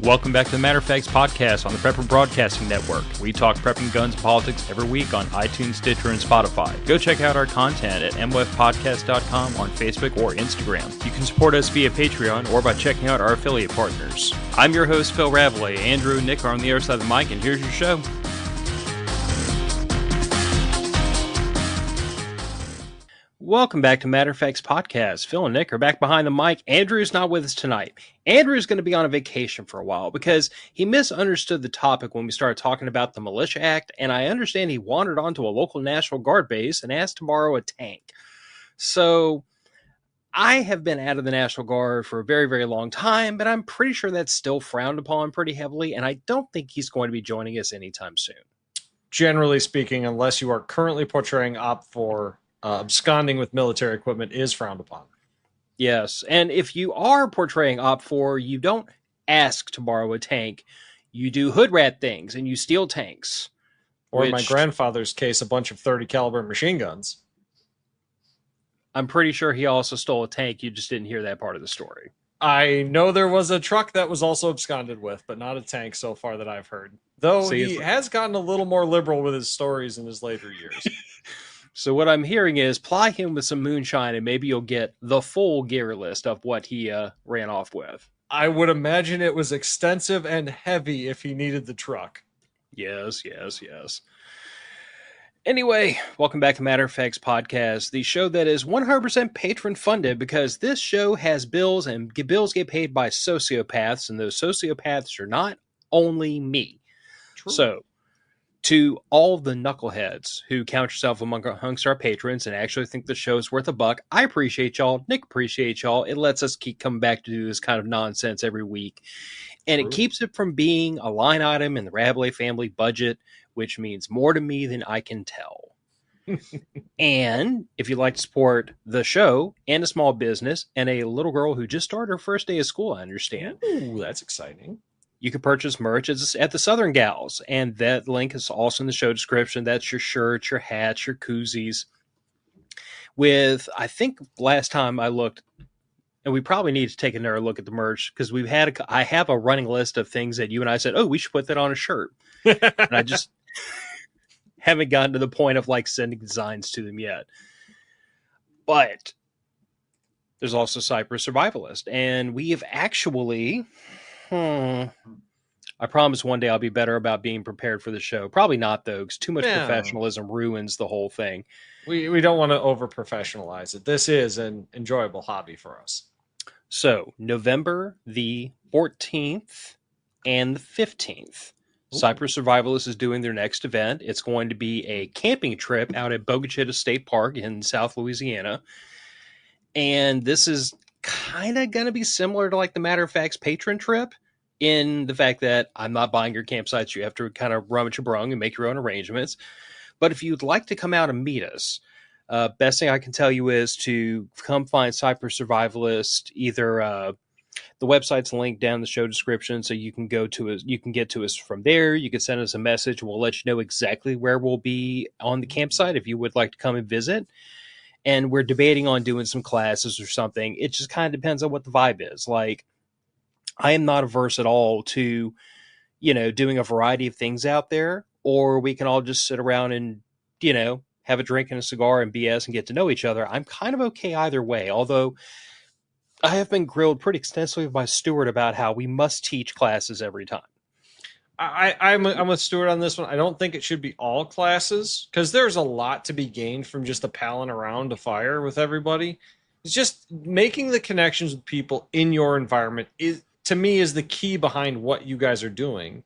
Welcome back to the Matter of Facts podcast on the Prepper Broadcasting Network. We talk prepping, guns, and politics every week on iTunes, Stitcher, and Spotify. Go check out our content at mwfpodcast.com on Facebook or Instagram. You can support us via Patreon or by checking out our affiliate partners. I'm your host, Phil Rabalais. Andrew and Nick are on the other side of the mic, and here's your show. Welcome back to Matter of Facts podcast. Phil and Nick are back behind the mic. Andrew's not with us tonight. Andrew's going to be on a vacation for a while because he misunderstood the topic when we started talking about the Militia Act, and I understand he wandered onto a local National Guard base and asked to borrow a tank. So I have been out of the National Guard for a very, very long time, but I'm pretty sure that's still frowned upon pretty heavily, and I don't think he's going to be joining us anytime soon. Generally speaking, unless you are currently portraying OPFOR, absconding with military equipment is frowned upon. Yes, and if you are portraying OPFOR, you don't ask to borrow a tank. You do hood rat things, and you steal tanks. Or in my grandfather's case, a bunch of 30 caliber machine guns. I'm pretty sure he also stole a tank. You just didn't hear that part of the story. I know there was a truck that was also absconded with, but not a tank so far that I've heard. Though he has gotten a little more liberal with his stories in his later years. So what I'm hearing is ply him with some moonshine and maybe you'll get the full gear list of what he ran off with. I would imagine it was extensive and heavy if he needed the truck. Yes. Anyway, welcome back to Matter of Facts podcast, the show that is 100% patron funded because this show has bills and bills get paid by sociopaths, and those sociopaths are not only me. True. So to all the knuckleheads who count yourself amongst our patrons and actually think the show's worth a buck, I appreciate y'all. Nick appreciates y'all. It lets us keep coming back to do this kind of nonsense every week. And It keeps it from being a line item in the Rabalais family budget, which means more to me than I can tell. And if you'd like to support the show and a small business and a little girl who just started her first day of school, I understand. Ooh, that's exciting. You can purchase merch at the Southern Gals, and that link is also in the show description. That's your shirts, your hats, your koozies. With, I think last time I looked, and we probably need to take another look at the merch, because I have a running list of things that you and I said, oh, we should put that on a shirt. And I just haven't gotten to the point of sending designs to them yet. But there's also Cypress Survivalist, and we have actually... I promise one day I'll be better about being prepared for the show. Probably not, though, because too much professionalism ruins the whole thing. We don't want to over-professionalize it. This is an enjoyable hobby for us. So, November the 14th and the 15th, Cypress Survivalist is doing their next event. It's going to be a camping trip out at Bobo State Park in South Louisiana. And this is kind of going to be similar to the Matter of Facts patron trip, in the fact that I'm not buying your campsites. You have to kind of rummage your brung and make your own arrangements. But if you'd like to come out and meet us, best thing I can tell you is to come find Cypress Survivalist. Either the website's linked down in the show description, so you can go to us. You can get to us from there. You can send us a message. We'll let you know exactly where we'll be on the campsite if you would like to come and visit. And we're debating on doing some classes or something. It just kind of depends on what the vibe is. I am not averse at all to, doing a variety of things out there, or we can all just sit around and, have a drink and a cigar and BS and get to know each other. I'm kind of okay either way, although I have been grilled pretty extensively by Stuart about how we must teach classes every time. I'm with Stuart on this one. I don't think it should be all classes, because there's a lot to be gained from just a palling around a fire with everybody. It's just making the connections with people in your environment to me is the key behind what you guys are doing.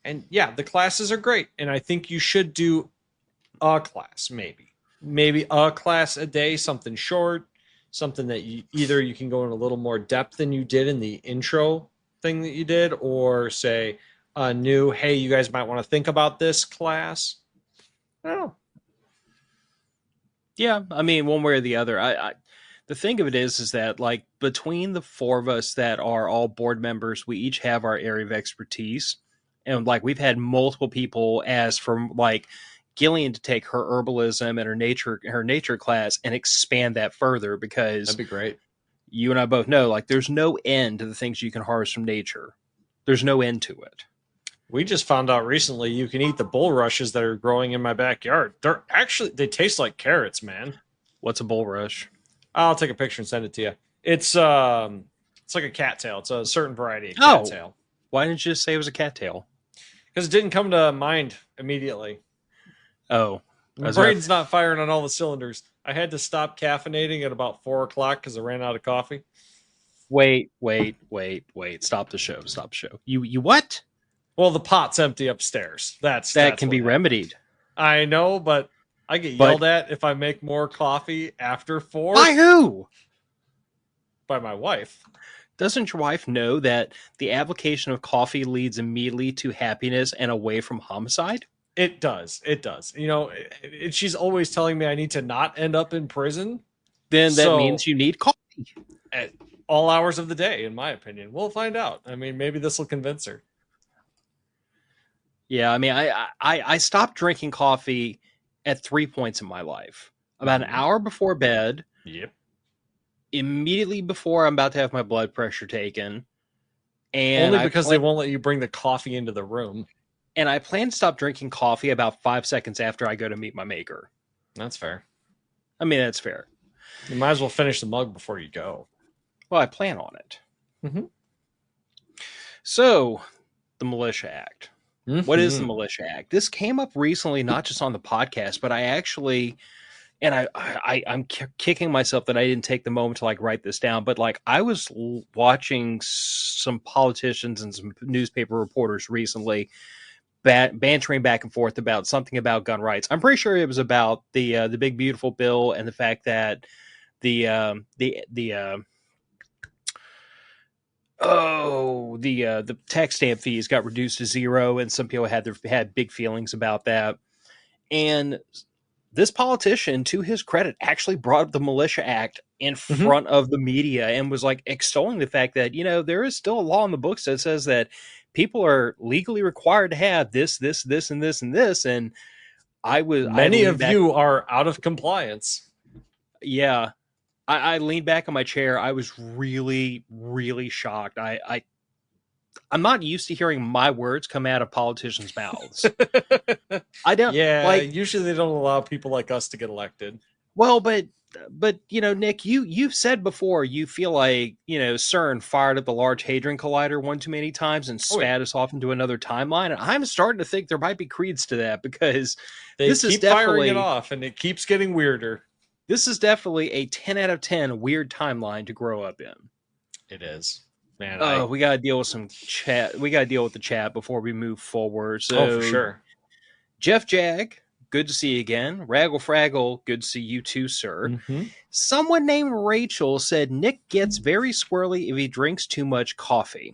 And yeah, the classes are great, and I think you should do a class, maybe a class a day, something short, something that you can go in a little more depth than you did in the intro thing that you did, or say a new, hey, you guys might want to think about this class. I don't know. Yeah, I mean, one way or the other. The thing of it is that between the four of us that are all board members, we each have our area of expertise. And we've had multiple people ask from Gillian to take her herbalism and her nature class and expand that further, because that'd be great. You and I both know there's no end to the things you can harvest from nature. There's no end to it. We just found out recently you can eat the bulrushes that are growing in my backyard. They taste like carrots, man. What's a bulrush? I'll take a picture and send it to you. It's like a cattail. It's a certain variety of cattail. Why didn't you just say it was a cattail? Because it didn't come to mind immediately. Oh. My brain's not firing on all the cylinders. I had to stop caffeinating at about 4 o'clock because I ran out of coffee. Wait. Stop the show. You what? Well, the pot's empty upstairs. That can be remedied. I know, but I get yelled at if I make more coffee after 4. By who? By my wife. Doesn't your wife know that the application of coffee leads immediately to happiness and away from homicide? It does. You know, she's always telling me I need to not end up in prison. Then that means you need coffee. At all hours of the day, in my opinion. We'll find out. I mean, maybe this will convince her. Yeah, I mean, I stopped drinking coffee at 3 points in my life. About an hour before bed. Yep. Immediately before I'm about to have my blood pressure taken. And only because they won't let you bring the coffee into the room. And I plan to stop drinking coffee about 5 seconds after I go to meet my maker. That's fair. I mean, that's fair. You might as well finish the mug before you go. Well, I plan on it. Mm-hmm. So, the Militia Act. Mm-hmm. What is the Militia Act? This came up recently, not just on the podcast, but I actually, and I'm kicking myself that I didn't take the moment to like write this down, but like I was watching some politicians and some newspaper reporters recently bantering back and forth about something about gun rights. I'm pretty sure it was about the big beautiful bill and the fact that the tax stamp fees got reduced to 0, and some people had big feelings about that. And this politician, to his credit, actually brought up the Militia Act in front of the media and was like extolling the fact that, you know, there is still a law in the books that says that people are legally required to have this, and this, and this. And many of you are out of compliance. Yeah. I leaned back on my chair. I was really, really shocked. I'm not used to hearing my words come out of politicians' mouths. I don't. Yeah, usually they don't allow people like us to get elected. Well, but you know, Nick, you've said before you feel like, you know, CERN fired up the Large Hadron Collider one too many times and spat us off into another timeline. And I'm starting to think there might be credence to that because this is definitely firing it off, and it keeps getting weirder. This is definitely a 10 out of 10 weird timeline to grow up in. It is. Man, we got to deal with some chat. We got to deal with the chat before we move forward. So, for sure. Jeff Jag, good to see you again. Raggle Fraggle, good to see you too, sir. Mm-hmm. Someone named Rachel said Nick gets very squirrely if he drinks too much coffee.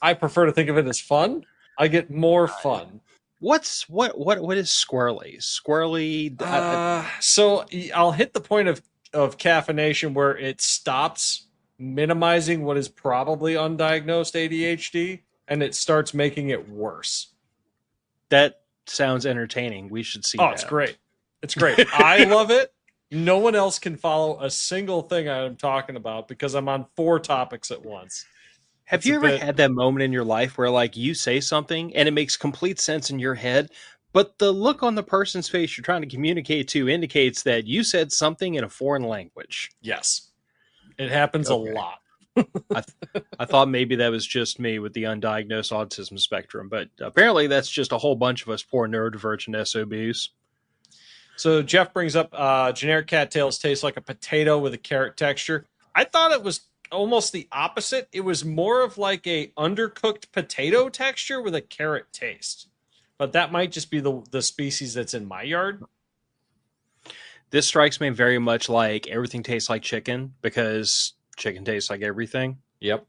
I prefer to think of it as fun. I get more fun. What is squirrely? Squirrely. So I'll hit the point of caffeination where it stops minimizing what is probably undiagnosed ADHD and it starts making it worse. That sounds entertaining. We should see that. It's great. It's great. I love it. No one else can follow a single thing I'm talking about because I'm on 4 topics at once. Have you ever had that moment in your life where like you say something and it makes complete sense in your head, but the look on the person's face you're trying to communicate to indicates that you said something in a foreign language? Yes. It happens a lot. I thought maybe that was just me with the undiagnosed autism spectrum, but apparently that's just a whole bunch of us poor neurodivergent SOBs. So Jeff brings up generic cattails taste like a potato with a carrot texture. I thought it was almost the opposite. It was more of like a undercooked potato texture with a carrot taste. But that might just be the species that's in my yard. This strikes me very much like everything tastes like chicken because chicken tastes like everything. Yep.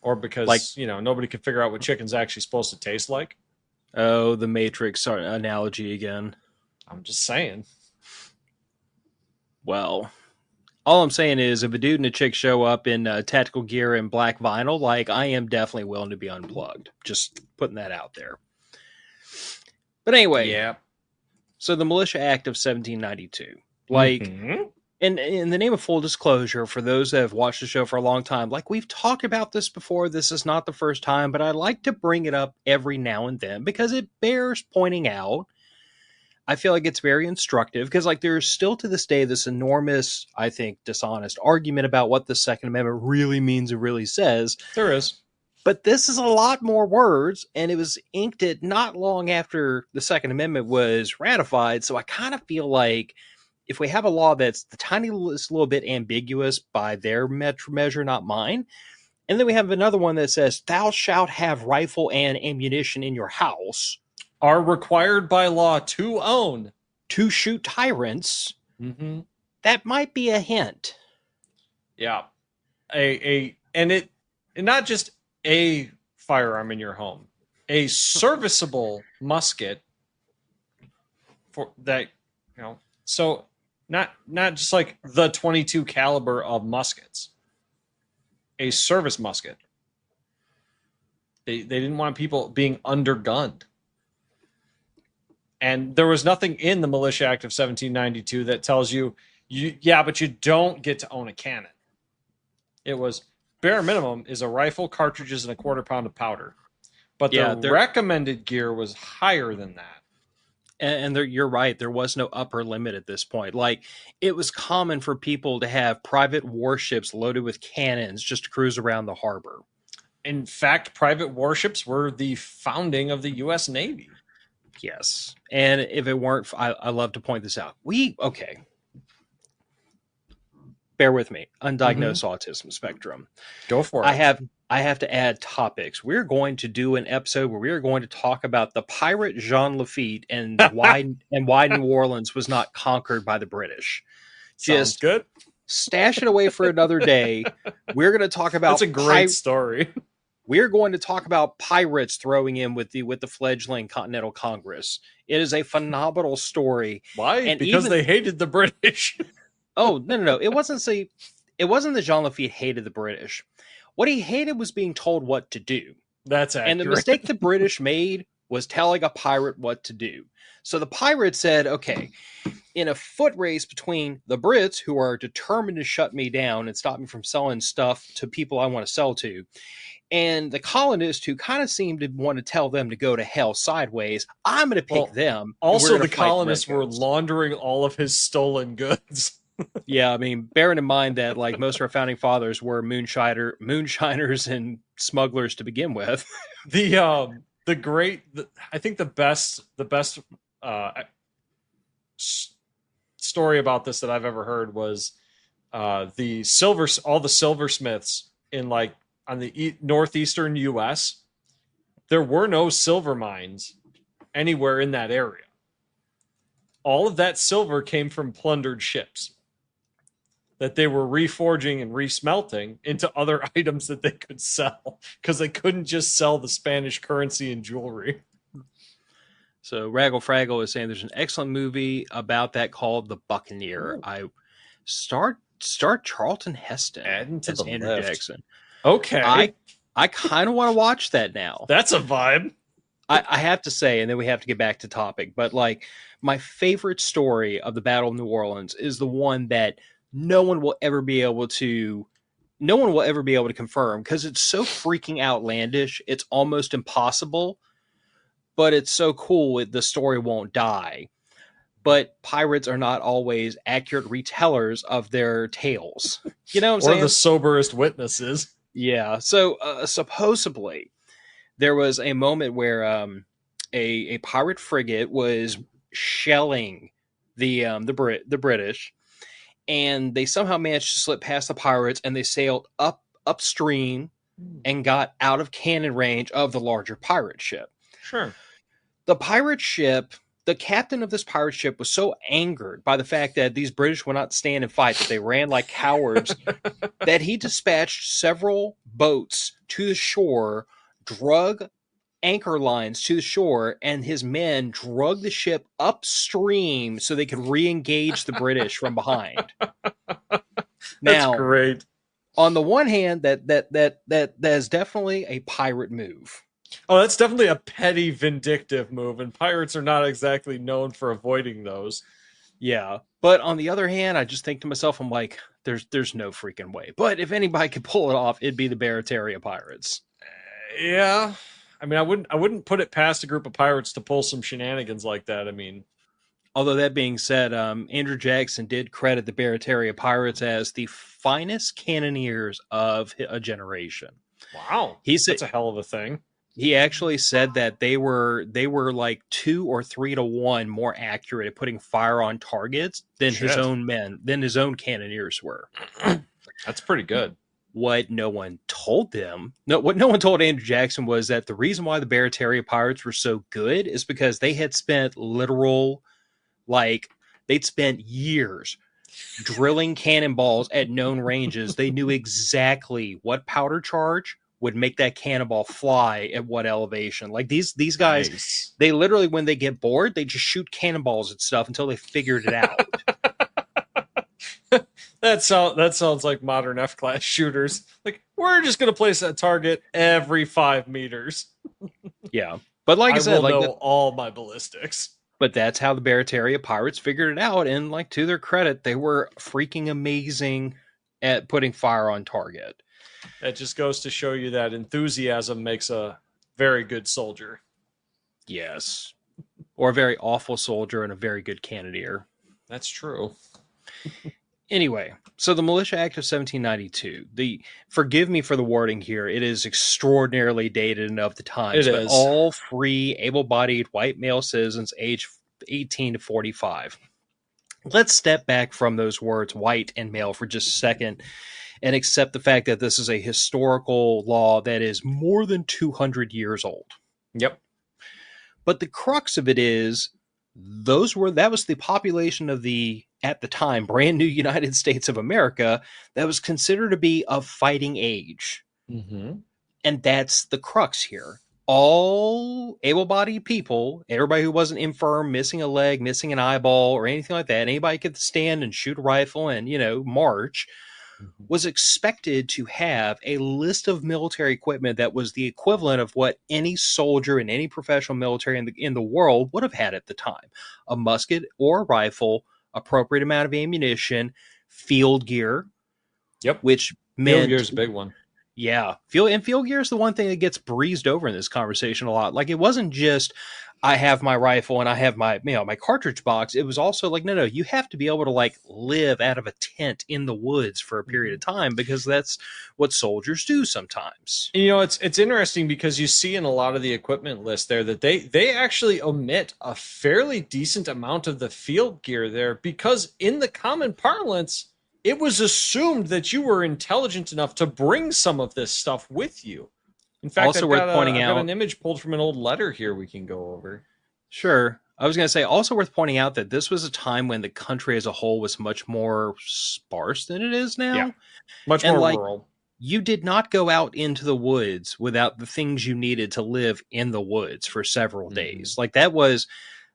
Or because, nobody can figure out what chicken's actually supposed to taste like. Oh, the Matrix analogy again. I'm just saying. Well, all I'm saying is if a dude and a chick show up in tactical gear and black vinyl, like I am definitely willing to be unplugged. Just putting that out there. But anyway, yeah. So the Militia Act of 1792, like And in the name of full disclosure, for those that have watched the show for a long time, like we've talked about this before, this is not the first time, but I like to bring it up every now and then because it bears pointing out. I feel like it's very instructive because, like, there's still to this day this enormous, I think, dishonest argument about what the Second Amendment really means and really says. There is. But this is a lot more words, and it was inked at not long after the Second Amendment was ratified. So I kind of feel like if we have a law that's the tiniest little bit ambiguous by their measure, not mine, and then we have another one that says, thou shalt have rifle and ammunition in your house, are required by law to own, to shoot tyrants, that might be a hint. Yeah. And not just a firearm in your home, a serviceable musket for that, so not just like the 22 caliber of muskets, a service musket. They didn't want people being undergunned. And there was nothing in the Militia Act of 1792 that tells you, but you don't get to own a cannon. It was bare minimum is a rifle, cartridges, and a quarter pound of powder. But the recommended gear was higher than that. And you're right. There was no upper limit at this point. Like, it was common for people to have private warships loaded with cannons just to cruise around the harbor. In fact, private warships were the founding of the U.S. Navy. Yes. And if it weren't, I love to point this out. Okay. Bear with me. Undiagnosed autism spectrum. Go for it. I have to add topics. We're going to do an episode where we are going to talk about the pirate Jean Lafitte and why New Orleans was not conquered by the British. Sounds good. Stash it away for another day. We're going to talk about. That's a great story. We're going to talk about pirates throwing in with the fledgling Continental Congress. It is a phenomenal story. Why? And because they hated the British. Oh, no. It wasn't that Jean Lafitte hated the British. What he hated was being told what to do. That's accurate. And the mistake the British made was telling a pirate what to do. So the pirate said, okay, in a foot race between the Brits, who are determined to shut me down and stop me from selling stuff to people I want to sell to, and the colonists who kind of seem to want to tell them to go to hell sideways, I'm going to pick them. Also, the colonists were laundering all of his stolen goods. Yeah, I mean, bearing in mind that like most of our founding fathers were moonshiners and smugglers to begin with. I think the best story about this that I've ever heard was all the silversmiths in like on the northeastern U.S. There were no silver mines anywhere in that area. All of that silver came from plundered ships that they were reforging and resmelting into other items that they could sell because they couldn't just sell the Spanish currency and jewelry. So Raggle Fraggle is saying there's an excellent movie about that called The Buccaneer. I start Charlton Heston adding to the Andrew list. Jackson. Okay. I kind of want to watch that now. That's a vibe. I have to say, and then we have to get back to topic, but like my favorite story of the Battle of New Orleans is the one that no one will ever be able to confirm because it's so freaking outlandish. It's almost impossible, but it's so cool. The story won't die. But pirates are not always accurate retellers of their tales. You know what I'm saying? Or the soberest witnesses. Yeah. So supposedly there was a moment where a pirate frigate was shelling the British, and they somehow managed to slip past the pirates, and they sailed upstream and got out of cannon range of the larger pirate ship. Sure. The captain of this pirate ship was so angered by the fact that these British would not stand and fight, that they ran like cowards, that he dispatched several boats to the shore, drug anchor lines to the shore, and his men drug the ship upstream so they could re-engage the British from behind. That's great. On the one hand, that is definitely a pirate move. Oh, that's definitely a petty, vindictive move, and pirates are not exactly known for avoiding those. Yeah. But on the other hand, I just think to myself, I'm like, there's no freaking way. But if anybody could pull it off, it'd be the Barataria Pirates. Yeah. I mean, I wouldn't put it past a group of pirates to pull some shenanigans like that. I mean, Although that being said, Andrew Jackson did credit the Barataria Pirates as the finest cannoneers of a generation. wow, He said that's a hell of a thing. he actually said that they were like 2 or 3 to 1 more accurate at putting fire on targets than his Shit, own men than his own cannoneers were. that's pretty good. What no one told them, no, what no one told Andrew Jackson was that the reason why the Barataria Pirates were so good is because they had spent literal, like, they'd spent years drilling cannonballs at known ranges. They knew exactly what powder charge would make that cannonball fly at what elevation. Like these guys, Nice. they literally, when they get bored, they just shoot cannonballs at stuff until they figured it out. That sounds like modern F class shooters. Like we're just gonna place a target every 5 meters. Yeah. But like I said, will like know all my ballistics. but that's how the Barataria Pirates figured it out. And like, to their credit, they were freaking amazing at putting fire on target. That just goes to show you that enthusiasm makes a very good soldier. Yes. Or a very awful soldier and a very good cannoneer. That's true. Anyway, so the Militia Act of 1792, forgive me for the wording here, it is extraordinarily dated and of the times, It but is. all free, able-bodied white male citizens aged 18 to 45. Let's step back from those words, white and male, for just a second and accept the fact that this is a historical law that is more than 200 years old. Yep. But the crux of it is, that was the population of the, at the time, brand new United States of America that was considered to be of fighting age. Mm-hmm. And that's the crux here. All able-bodied people, everybody who wasn't infirm, missing a leg, missing an eyeball, or anything like that, anybody could stand and shoot a rifle and, march, was expected to have a list of military equipment that was the equivalent of what any soldier in any professional military in the world would have had at the time. A musket or a rifle, appropriate amount of ammunition, field gear. Yep. Which meant... Field gear's a big one. Yeah. Field gear is the one thing that gets breezed over in this conversation a lot. Like, it wasn't just, I have my rifle and I have my cartridge box. It was also like, no, you have to be able to, like, live out of a tent in the woods for a period of time, because that's what soldiers do sometimes. It's interesting because you see in a lot of the equipment list there that they actually omit a fairly decent amount of the field gear there, because in the common parlance, it was assumed that you were intelligent enough to bring some of this stuff with you. In fact, Also worth pointing I've got out, an image pulled from an old letter here we can go over. Sure. I was going to say, also worth pointing out that this was a time when the country as a whole was much more sparse than it is now. Yeah. Much And, more like, rural. you did not go out into the woods without the things you needed to live in the woods for several days. Like, that was...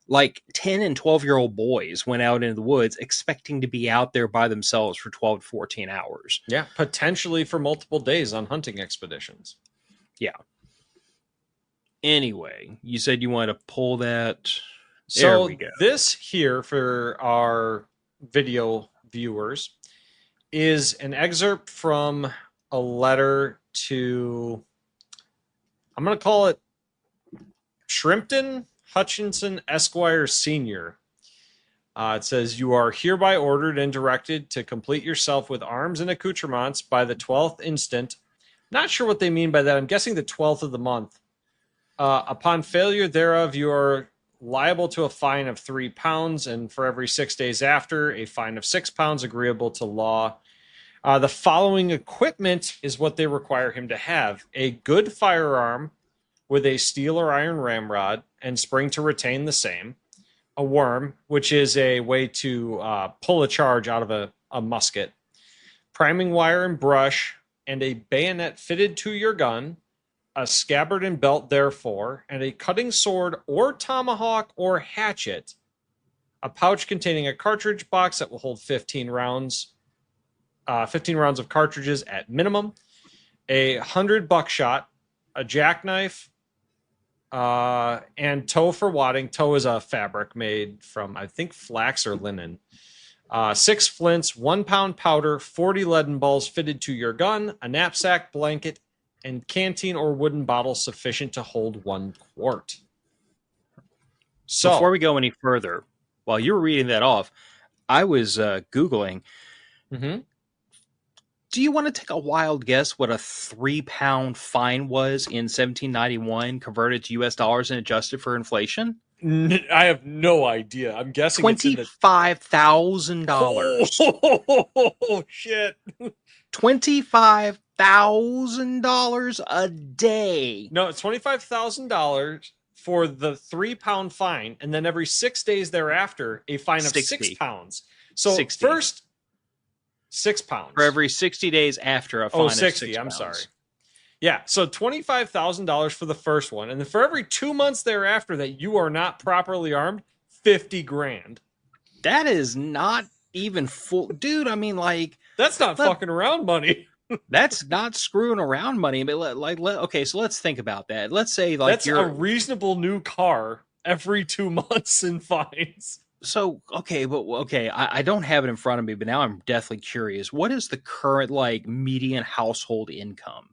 like 10 and 12-year-old boys went out into the woods expecting to be out there by themselves for 12 to 14 hours. Yeah, potentially for multiple days on hunting expeditions. Yeah. Anyway, you said you wanted to pull that. So there we go. This here, for our video viewers, is an excerpt from a letter to, I'm going to call it Shrimpton Hutchinson Esquire Sr. It says, you are hereby ordered and directed to complete yourself with arms and accoutrements by the 12th instant. Not sure what they mean by that. I'm guessing the 12th of the month. Upon failure thereof, you are liable to a fine of £3, and for every 6 days after, a fine of £6 agreeable to law. The following equipment is what they require him to have: a good firearm with a steel or iron ramrod and spring to retain the same, a worm, which is a way to pull a charge out of a musket, priming wire and brush, and a bayonet fitted to your gun, a scabbard and belt therefore, and a cutting sword or tomahawk or hatchet, a pouch containing a cartridge box that will hold 15 rounds of cartridges at minimum, 100 buckshot, a jackknife, And tow for wadding. Tow is a fabric made from, I think, flax or linen. 6 flints, 1 pound powder, 40 leaden balls fitted to your gun, a knapsack, blanket, and canteen or wooden bottle sufficient to hold 1 quart. Before So, we go any further, while you were reading that off, I was Googling. mhm. Do you want to take a wild guess what a 3 pound fine was in 1791 converted to US dollars and adjusted for inflation? I have no idea. I'm guessing it's in the. $25,000. Oh, shit. $25,000 a day. No, it's $25,000 for the 3 pound fine, and then every 6 days thereafter, a fine of 6 60. pounds. So 60. first, 6 pounds For every 60 days after a fine Oh, of 60. 6 I'm pounds. sorry. Yeah, so $25,000 for the first one, and then for every 2 months thereafter that you are not properly armed, 50 grand. That is not even full, dude. I mean, like, That's not fucking around money. that's not screwing around money. But okay, so let's think about that. Let's say like That's a reasonable new car every 2 months in fines. so okay, but okay, I don't have it in front of me, but now I'm deathly curious. What is the current like median household income?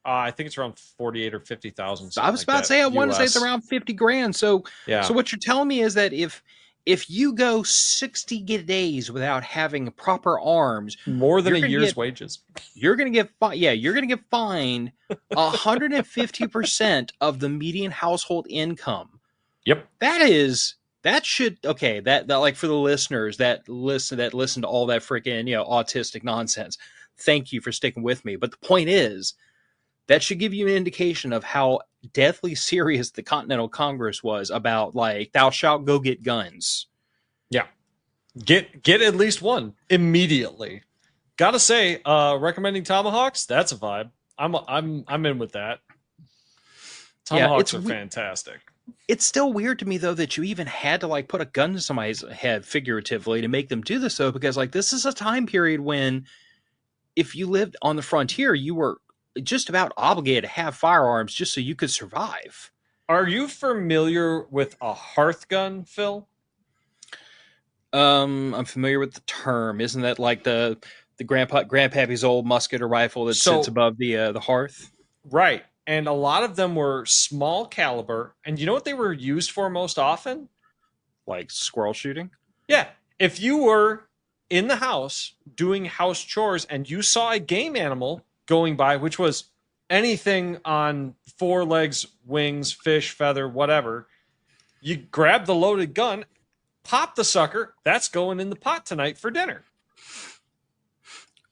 I think it's around 48 or 50,000. I was about to say I want to say it's US. around 50 grand. So Yeah, what you're telling me is that if you go 60 days without having proper arms, more than a you're gonna year's get wages. you're gonna get you're gonna get fined 150% of the median household income. Yep. That should okay, that like for the listeners that listen to all that freaking, autistic nonsense. Thank you for sticking with me. But the point is, that should give you an indication of how deathly serious the Continental Congress was about like thou shalt go get guns. Yeah. Get at least one immediately. Gotta say, recommending tomahawks, that's a vibe. I'm in with that. Tomahawks are fantastic. It's still weird to me though that you even had to like put a gun to somebody's head figuratively to make them do this though, because like this is a time period when if you lived on the frontier, you were just about obligated to have firearms just so you could survive. Are you familiar with a hearth gun, Phil? I'm familiar with the term. Isn't that like the grandpappy's old musket or rifle that sits above the hearth? Right. And a lot of them were small caliber. And you know what they were used for most often? Like squirrel shooting? Yeah. If you were in the house doing house chores and you saw a game animal going by, which was anything on 4 legs, wings, fish, feather, whatever, you grab the loaded gun, pop the sucker. That's going in the pot tonight for dinner.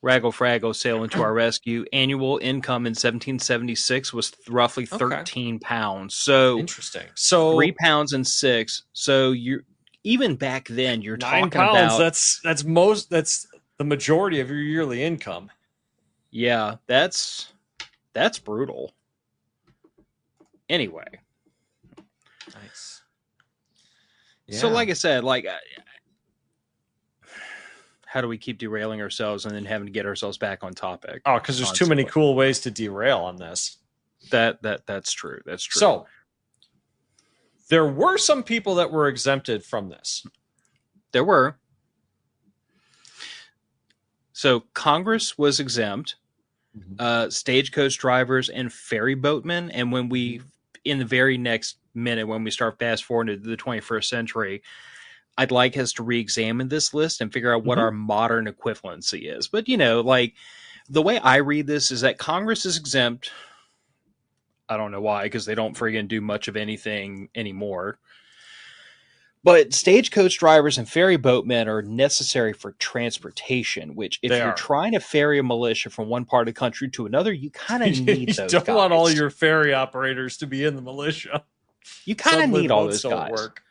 Raggle Fraggle sailing to our rescue. Annual income in 1776 was roughly 13 pounds. So interesting. So 3 pounds and 6. So you even back then you're 9 talking pounds. about That's the majority of your yearly income. Yeah, that's brutal. Anyway, nice. Yeah. So like I said, like how do we keep derailing ourselves and then having to get ourselves back on topic? Oh, because there's too many cool ways to derail on this. That's true. That's true. So there were some people that were exempted from this. There were. So Congress was exempt. Stagecoach drivers and ferry boatmen. And when we, in the very next minute, when we start fast forward into the 21st century, I'd like us to re-examine this list and figure out what our modern equivalency is. But, like the way I read this is that Congress is exempt. I don't know why, because they don't friggin' do much of anything anymore. But stagecoach drivers and ferry boatmen are necessary for transportation, which if you're trying to ferry a militia from one part of the country to another, you kind of need those guys. You don't want all your ferry operators to be in the militia. You kind of need all those guys. Work.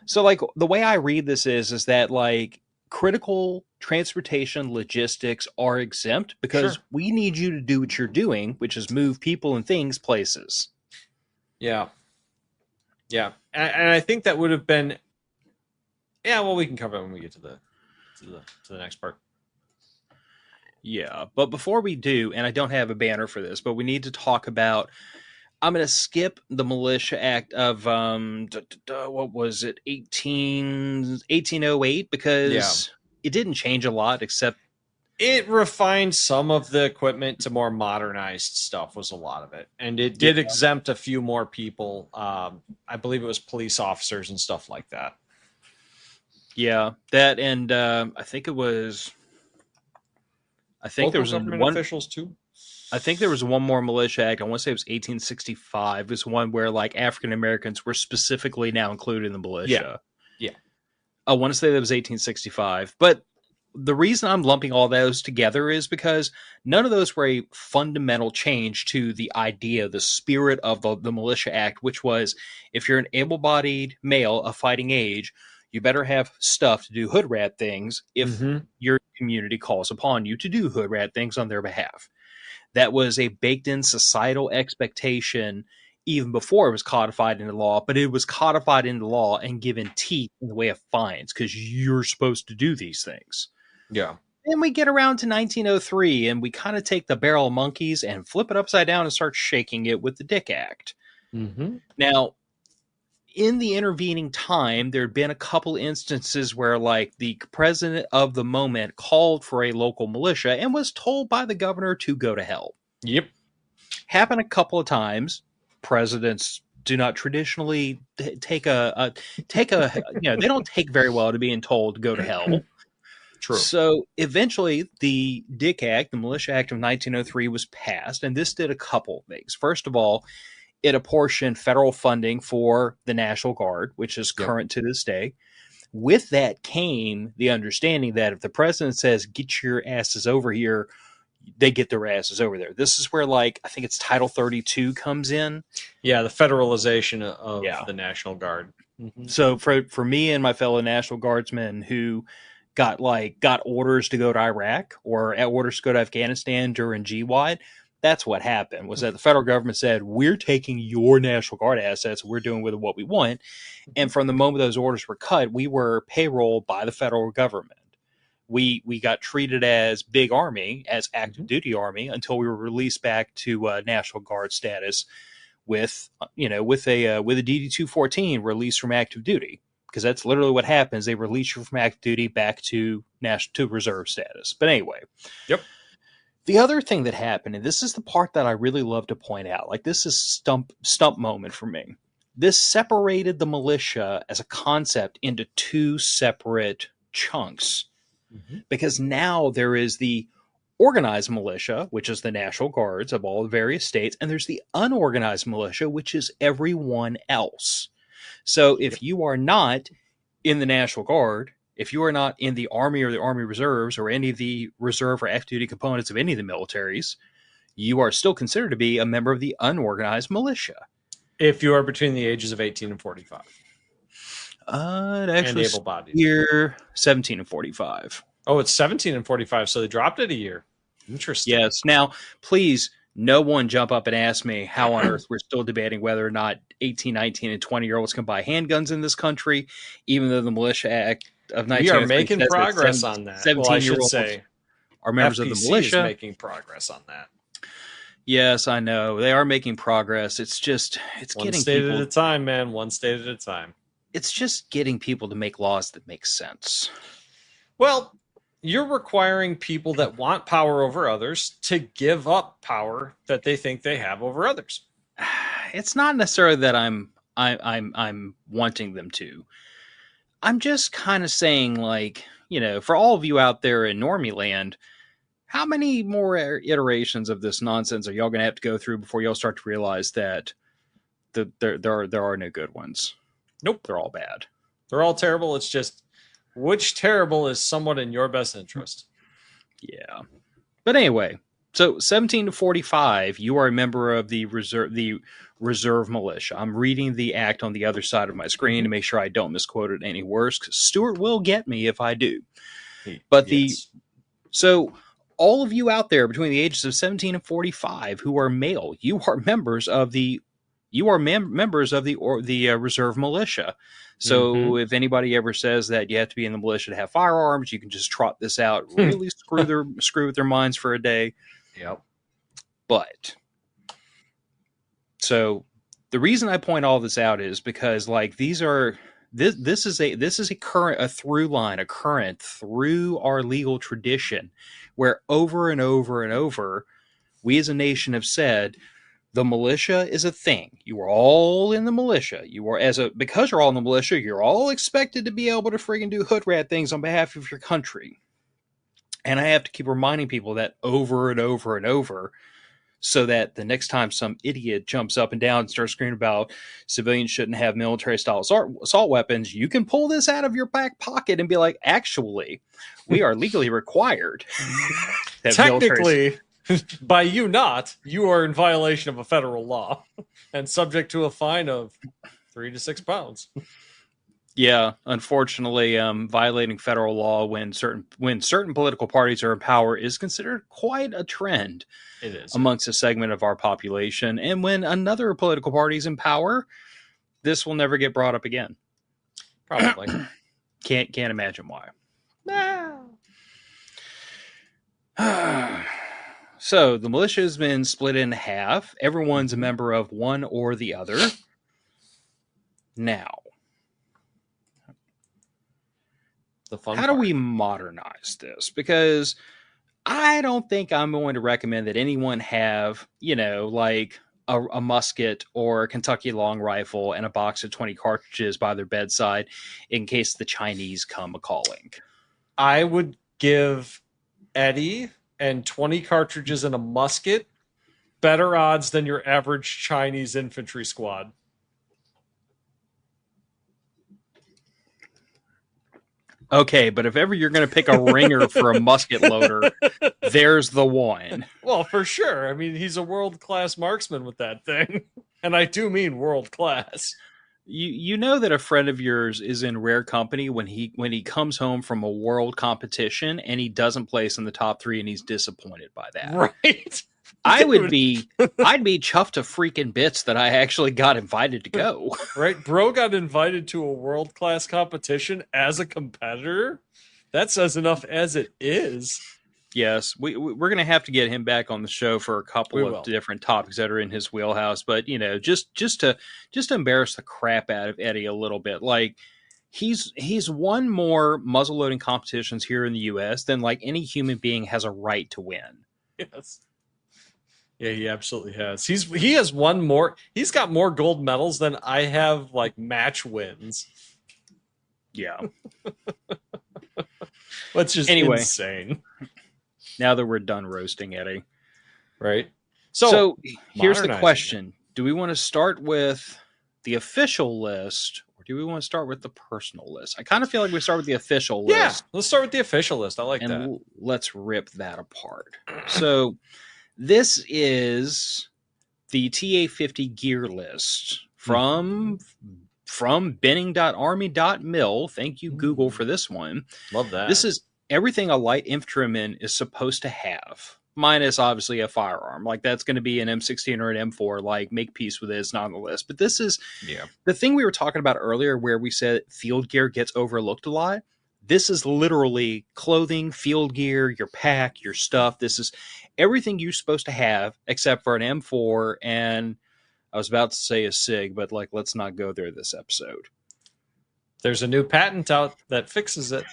So like the way I read this is that like critical transportation logistics are exempt because we need you to do what you're doing, which is move people and things places. Yeah. Yeah. And I think that would have been, yeah, well, we can cover it when we get to the next part. Yeah. But before we do, and I don't have a banner for this, but we need to talk about I'm going to skip the Militia Act of what was it, 1808, Yeah. because it didn't change a lot except It refined some of the equipment to more modernized stuff, was a lot of it. And it yeah, did exempt a few more people. I believe it was police officers and stuff like that. yeah, that, and I think it was, I think there Local was government one. officials, too. I think there was one more Militia Act. I want to say it was 1865. It was one where like African Americans were specifically now included in the Yeah. militia. Yeah. I want to say that was 1865. But the reason I'm lumping all those together is because none of those were a fundamental change to the idea, the spirit of the Militia Act, which was if you're an able bodied male of fighting age, you better have stuff to do hood rat things if Mm-hmm. your community calls upon you to do hood rat things on their behalf. That was a baked in societal expectation even before it was codified into law, but it was codified into law and given teeth in the way of fines because you're supposed to do these things. Yeah. Then we get around to 1903 and we kind of take the barrel of monkeys and flip it upside down and start shaking it with the Dick Act. Mm-hmm. Now, in the intervening time, there had been a couple instances where, like, the president of the moment called for a local militia and was told by the governor to go to hell. Yep. Happened a couple of times. Presidents do not traditionally take a they don't take very well to being told to go to hell. True. So eventually the Dick Act, the Militia Act of 1903, was passed, and this did a couple things. First of all, it apportioned federal funding for the National Guard, which is current to this day. With that came the understanding that if the president says, get your asses over here, they get their asses over there. This is where, like, I think it's Title 32 comes in. Yeah, the federalization of the National Guard. Mm-hmm. So for me and my fellow National Guardsmen who got orders to go to Iraq or orders to go to Afghanistan during GWAD, that's what happened, was that the federal government said, we're taking your National Guard assets, we're doing with it what we want. And from the moment those orders were cut, we were payrolled by the federal government. We got treated as big army, as active duty army, until we were released back to National Guard status with a DD-214 release from active duty, because that's literally what happens. They release you from active duty back to reserve status. But anyway, yep. The other thing that happened, and this is the part that I really love to point out, like this is stump moment for me. This separated the militia as a concept into two separate chunks. Mm-hmm. Because now there is the organized militia, which is the National Guards of all the various states, and there's the unorganized militia, which is everyone else. So if you are not in the National Guard, if you are not in the Army or the Army Reserves or any of the reserve or active duty components of any of the militaries, you are still considered to be a member of the unorganized militia. If you are between the ages of 18 and 45. It actually and able-bodied. Year 17 and 45. Oh, it's 17 and 45, so they dropped it a year. Interesting. Yes. Now, please, no one jump up and ask me how on earth we're still debating whether or not 18, 19, and 20-year-olds can buy handguns in this country, even though the Militia Act of 1903 we are making progress on that. 17-year-olds are members of the militia. Is making progress on that. Yes, I know. They are making progress. It's just, it's one getting state people at a time, man. One state at a time. It's just getting people to make laws that make sense. Well, you're requiring people that want power over others to give up power that they think they have over others. It's not necessarily that I'm wanting them to. I'm just kind of saying, like, for all of you out there in Normie Land, how many more iterations of this nonsense are y'all going to have to go through before y'all start to realize that there are no good ones? Nope. They're all bad. They're all terrible. It's just which terrible is somewhat in your best interest. Yeah. But anyway, so 17 to 45, you are a member of the reserve militia. I'm reading the act on the other side of my screen to make sure I don't misquote it any worse, because Stuart will get me if I do. But so all of you out there between the ages of 17 and 45 who are male, you are members of the reserve militia. So if anybody ever says that you have to be in the militia to have firearms, you can just trot this out, really screw with their minds for a day. Yep. But So the reason I point all this out is because like this is a current, a through line, a current through our legal tradition where over and over and over we as a nation have said the militia is a thing. You are all in the militia. You are because you're all in the militia, you're all expected to be able to friggin' do hood rat things on behalf of your country. And I have to keep reminding people that over and over and over, so that the next time some idiot jumps up and down and starts screaming about civilians shouldn't have military-style assault weapons, you can pull this out of your back pocket and be like, actually, we are legally required. Technically, by you not, you are in violation of a federal law and subject to a fine of 3 to 6 pounds. Yeah, unfortunately, violating federal law when certain political parties are in power is considered quite a trend. It is amongst a segment of our population, and when another political party is in power, this will never get brought up again. Probably can't imagine why. No. So the militia has been split in half. Everyone's a member of one or the other. Now, how do we modernize this? Because I don't think I'm going to recommend that anyone have, like a musket or a Kentucky long rifle and a box of 20 cartridges by their bedside in case the Chinese come a-calling. I would give Eddie and 20 cartridges and a musket better odds than your average Chinese infantry squad. Okay, but if ever you're going to pick a ringer for a musket loader, there's the one. Well, for sure. I mean, he's a world-class marksman with that thing. And I do mean world-class. You know that a friend of yours is in rare company when he comes home from a world competition and he doesn't place in the top 3 and he's disappointed by that. Right. I'd be chuffed to freaking bits that I actually got invited to go. Right, bro got invited to a world-class competition as a competitor. That says enough as it is. Yes, we're going to have to get him back on the show for a couple of different topics that are in his wheelhouse. But just to embarrass the crap out of Eddie a little bit, like he's won more muzzleloading competitions here in the U.S. than like any human being has a right to win. Yes. Yeah, he absolutely has. He has won more. He's got more gold medals than I have like match wins. Yeah. That's just insane. Now that we're done roasting Eddie. Right. So here's the question. Do we want to start with the official list or do we want to start with the personal list? I kind of feel like we start with the official list. Yeah, let's start with the official list. I like that. And let's rip that apart. So this is the TA50 gear list from benning.army.mil. Thank you, Google, for this one. Love that. This is everything a light infantryman is supposed to have, minus obviously a firearm. Like that's going to be an M16 or an M4. Like make peace with it. It's not on the list. But this is the thing we were talking about earlier where we said field gear gets overlooked a lot. This is literally clothing, field gear, your pack, your stuff. This is everything you're supposed to have except for an M4 and I was about to say a SIG, but like let's not go there this episode. There's a new patent out that fixes it.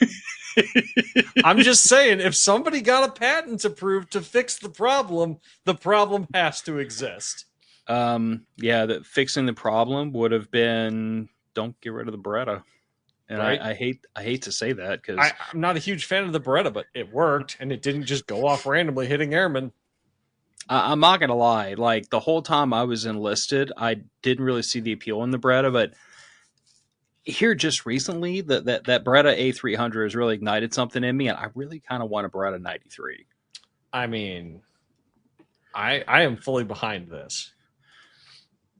I'm just saying, if somebody got a patent approved to fix the problem has to exist. That fixing the problem would have been don't get rid of the Beretta. And right? I hate to say that because I'm not a huge fan of the Beretta, but it worked and it didn't just go off randomly hitting airmen. I'm not gonna lie, like the whole time I was enlisted, I didn't really see the appeal in the Beretta, but here just recently, that Beretta A300 has really ignited something in me, and I really kind of want a Beretta 93. I mean, I am fully behind this.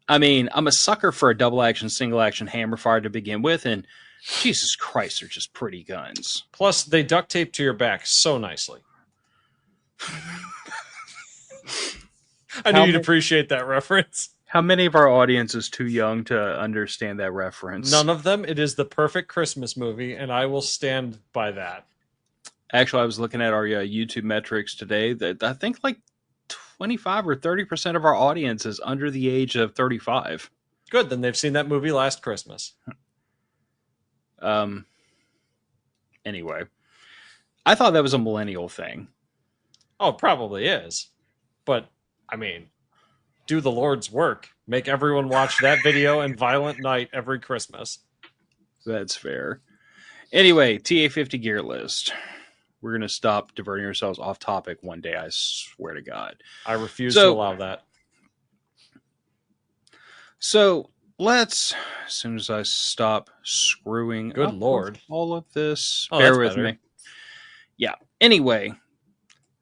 I mean, I'm a sucker for a double action, single action hammer fire to begin with, and Jesus Christ, they're just pretty guns. Plus, they duct tape to your back so nicely. I knew you'd appreciate that reference. How many of our audience is too young to understand that reference? None of them. It is the perfect Christmas movie, and I will stand by that. Actually, I was looking at our YouTube metrics today. That I think like 25 or 30% of our audience is under the age of 35. Good, then they've seen that movie last Christmas. Anyway, I thought that was a millennial thing. Oh, it probably is. But, I mean, do the Lord's work. Make everyone watch that video and Violent Night every Christmas. That's fair. Anyway, TA50 gear list. We're going to stop diverting ourselves off topic one day, I swear to God. I refuse to allow that. So let's, as soon as I stop screwing Good up Lord. all of this, Oh, bear with better. me. Yeah. Anyway,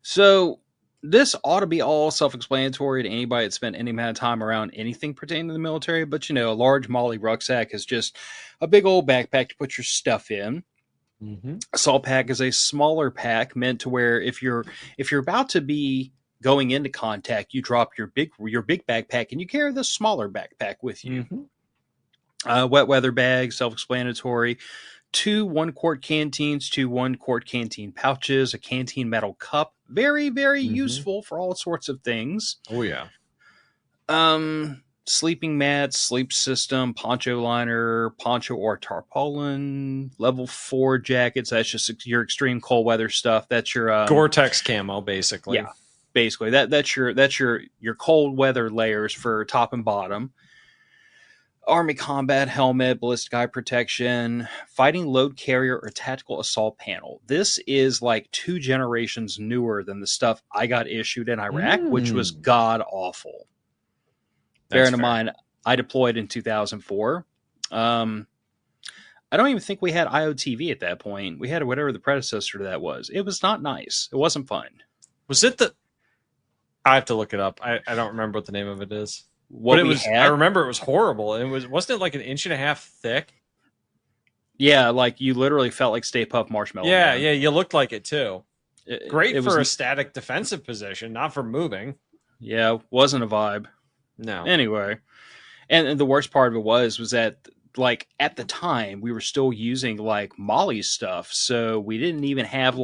so this ought to be all self-explanatory to anybody that spent any amount of time around anything pertaining to the military. But, you know, a large Molly rucksack is just a big old backpack to put your stuff in. Mm-hmm. Assault pack is a smaller pack meant to where if you're about to be going into contact, you drop your big backpack and you carry the smaller backpack with you. Mm-hmm. Wet weather bag, self-explanatory. 2 1-quart canteens, 2 1-quart canteen pouches, a canteen metal cup. Very, very useful for all sorts of things. Oh, yeah. Sleeping mats, sleep system, poncho liner, poncho or tarpaulin, level 4 jackets. That's just your extreme cold weather stuff. That's your Gore-Tex camo, basically. Yeah, basically that's your cold weather layers for top and bottom. Army combat helmet, ballistic eye protection, fighting load carrier or tactical assault panel. This is like 2 generations newer than the stuff I got issued in Iraq, which was god awful. Bearing in mind, I deployed in 2004. I don't even think we had IOTV at that point. We had whatever the predecessor to that was. It was not nice. It wasn't fun. Was it the... I have to look it up. I don't remember what the name of it is. What but we had? I remember it was horrible. Wasn't it like 1.5 inches thick? Yeah, like you literally felt like Stay Puft Marshmallow. Yeah, Man. yeah, you looked like it too. Great it for a static defensive position, not for moving. Yeah, wasn't a vibe. No. Anyway, and the worst part of it was that like at the time we were still using like Molly stuff, so we didn't even have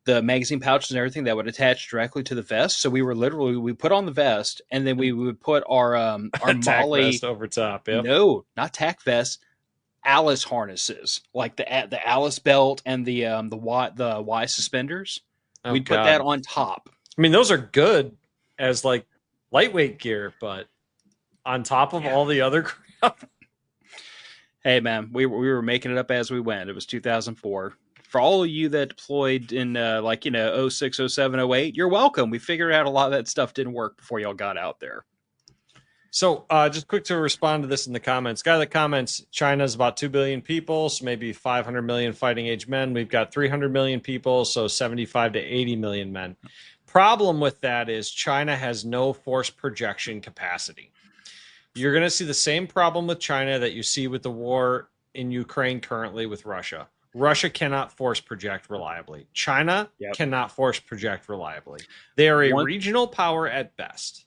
the magazine pouches and everything that would attach directly to the vest. So we put on the vest and then we would put our Molly vest over top. Yep. No, not tack vest. Alice harnesses, like the Alice belt and the Y suspenders. We'd put that on top. I mean, those are good as like lightweight gear, but on top of all the other crap. Hey man, we were making it up as we went. It was 2004. For all of you that deployed in 06, 07, 08, you're welcome. We figured out a lot of that stuff didn't work before y'all got out there. So just quick to respond to this in the comments. Guy that comments, China's about 2 billion people, so maybe 500 million fighting age men. We've got 300 million people, so 75 to 80 million men. Problem with that is China has no force projection capacity. You're going to see the same problem with China that you see with the war in Ukraine currently with Russia. Russia cannot force project reliably. China cannot force project reliably. They are a regional power at best.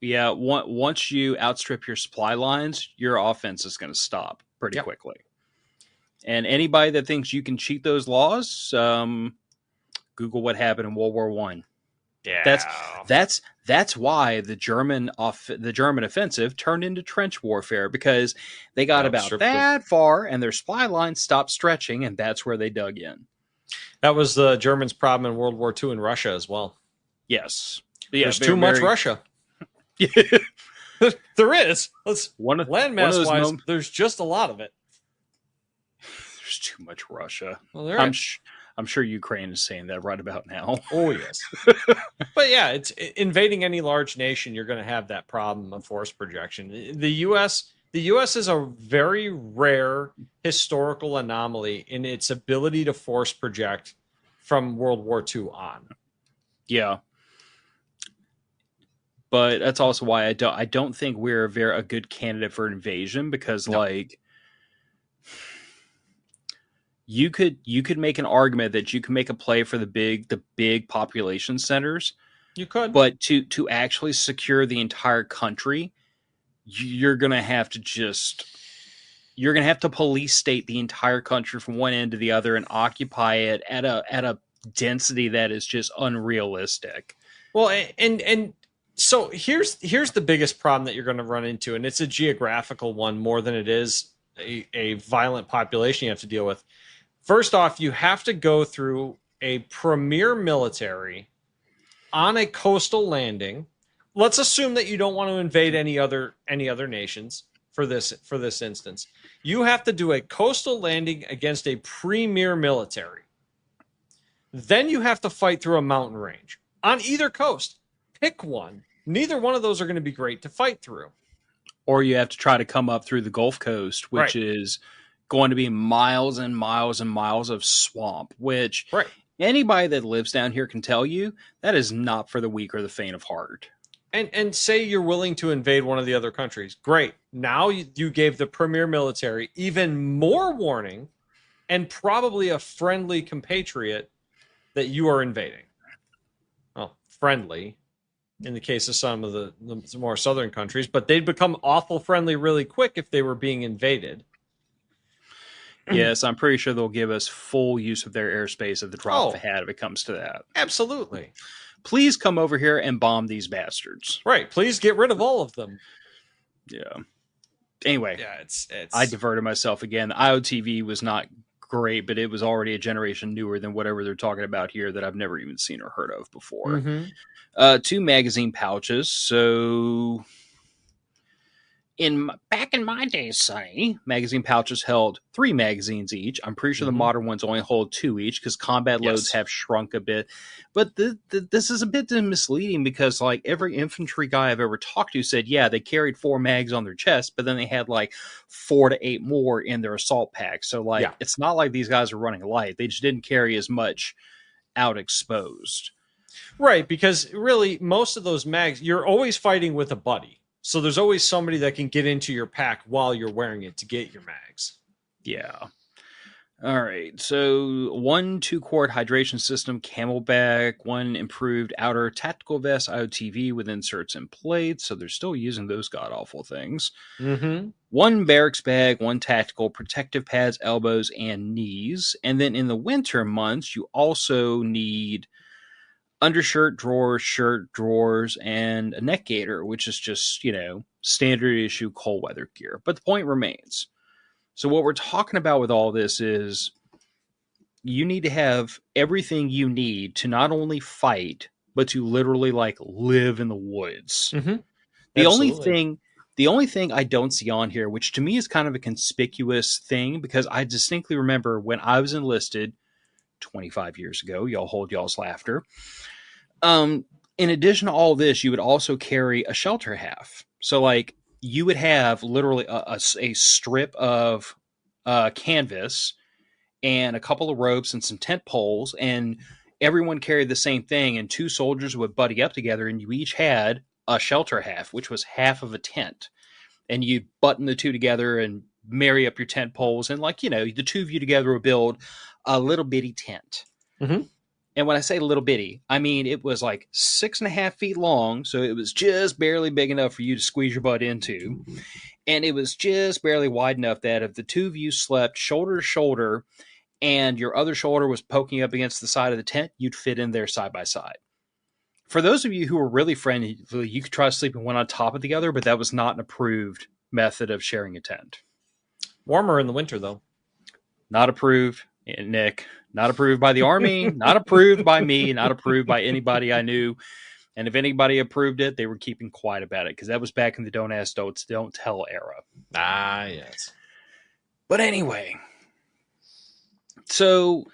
Yeah, once you outstrip your supply lines, your offense is going to stop pretty quickly. And anybody that thinks you can cheat those laws, Google what happened in World War I. Yeah, that's why the German offensive turned into trench warfare, because they got about that far and their supply lines stopped stretching, and that's where they dug in. That was the Germans' problem in World War II in Russia as well. Yes, there's too much Russia. There is. Landmass wise, there's just a lot of it. There's too much Russia. Well, I'm sure Ukraine is saying that right about now. Oh, yes. But yeah, it's invading any large nation, you're going to have that problem of force projection. The U.S. is a very rare historical anomaly in its ability to force project from World War II on. Yeah. But that's also why I don't think we're a good candidate for invasion, because you could make an argument that you can make a play for the big population centers. You could, but to actually secure the entire country, you're gonna have to police state the entire country from one end to the other and occupy it at a density that is just unrealistic. Well, and so here's the biggest problem that you're going to run into, and it's a geographical one more than it is a violent population you have to deal with. First off, you have to go through a premier military on a coastal landing. Let's assume that you don't want to invade any other nations for this instance. You have to do a coastal landing against a premier military. Then you have to fight through a mountain range on either coast. Pick one. Neither one of those are going to be great to fight through. Or you have to try to come up through the Gulf Coast, which Right. is going to be miles and miles and miles of swamp, which Right. anybody that lives down here can tell you that is not for the weak or the faint of heart. And say you're willing to invade one of the other countries. Great. Now you gave the premier military even more warning and probably a friendly compatriot that you are invading. Well, friendly in the case of some of the more southern countries, but they'd become awful friendly really quick if they were being invaded. Yes, I'm pretty sure they'll give us full use of their airspace at the drop of a hat if it comes to that. Absolutely. Please come over here and bomb these bastards. Right. Please get rid of all of them. Yeah. Anyway, yeah, it's I diverted myself again. The IOTV was not great, but it was already a generation newer than whatever they're talking about here that I've never even seen or heard of before. Mm-hmm. 2 magazine pouches. So back in my day, Sonny, magazine pouches held 3 magazines each. I'm pretty sure the modern ones only hold 2 each because combat loads have shrunk a bit. But this is a bit misleading because like every infantry guy I've ever talked to said, yeah, they carried 4 mags on their chest, but then they had like 4 to 8 more in their assault pack. So like it's not like these guys are running light. They just didn't carry as much out exposed. Right, because really most of those mags, you're always fighting with a buddy. So there's always somebody that can get into your pack while you're wearing it to get your mags. Yeah. All right. So 1 2-quart hydration system, Camelback, 1 improved outer tactical vest, IOTV with inserts and plates. So they're still using those god awful things. 1 barracks bag, 1 tactical, protective pads, elbows, and knees. And then in the winter months, you also need undershirt drawers, shirt drawers, and a neck gaiter, which is just, standard issue cold weather gear. But the point remains. So what we're talking about with all this is you need to have everything you need to not only fight, but to literally like live in the woods. The only thing I don't see on here, which to me is kind of a conspicuous thing, because I distinctly remember when I was enlisted 25 years ago, y'all hold y'all's laughter. In addition to all this, you would also carry a shelter half. So like you would have literally a strip of canvas and a couple of ropes and some tent poles, and everyone carried the same thing, and 2 soldiers would buddy up together, and you each had a shelter half, which was half of a tent. And you'd button the 2 together and marry up your tent poles, and the 2 of you together would build a little bitty tent. And when I say little bitty, I mean it was like 6.5 feet long, so it was just barely big enough for you to squeeze your butt into. And it was just barely wide enough that if the 2 of you slept shoulder to shoulder and your other shoulder was poking up against the side of the tent, you'd fit in there side by side. For those of you who are really friendly, you could try sleeping one on top of the other, but that was not an approved method of sharing a tent. Warmer in the winter, though. Not approved, Nick. Not approved by the Army, not approved by me, not approved by anybody I knew. And if anybody approved it, they were keeping quiet about it, because that was back in the don't ask, don't tell era. Ah, yes. But anyway, so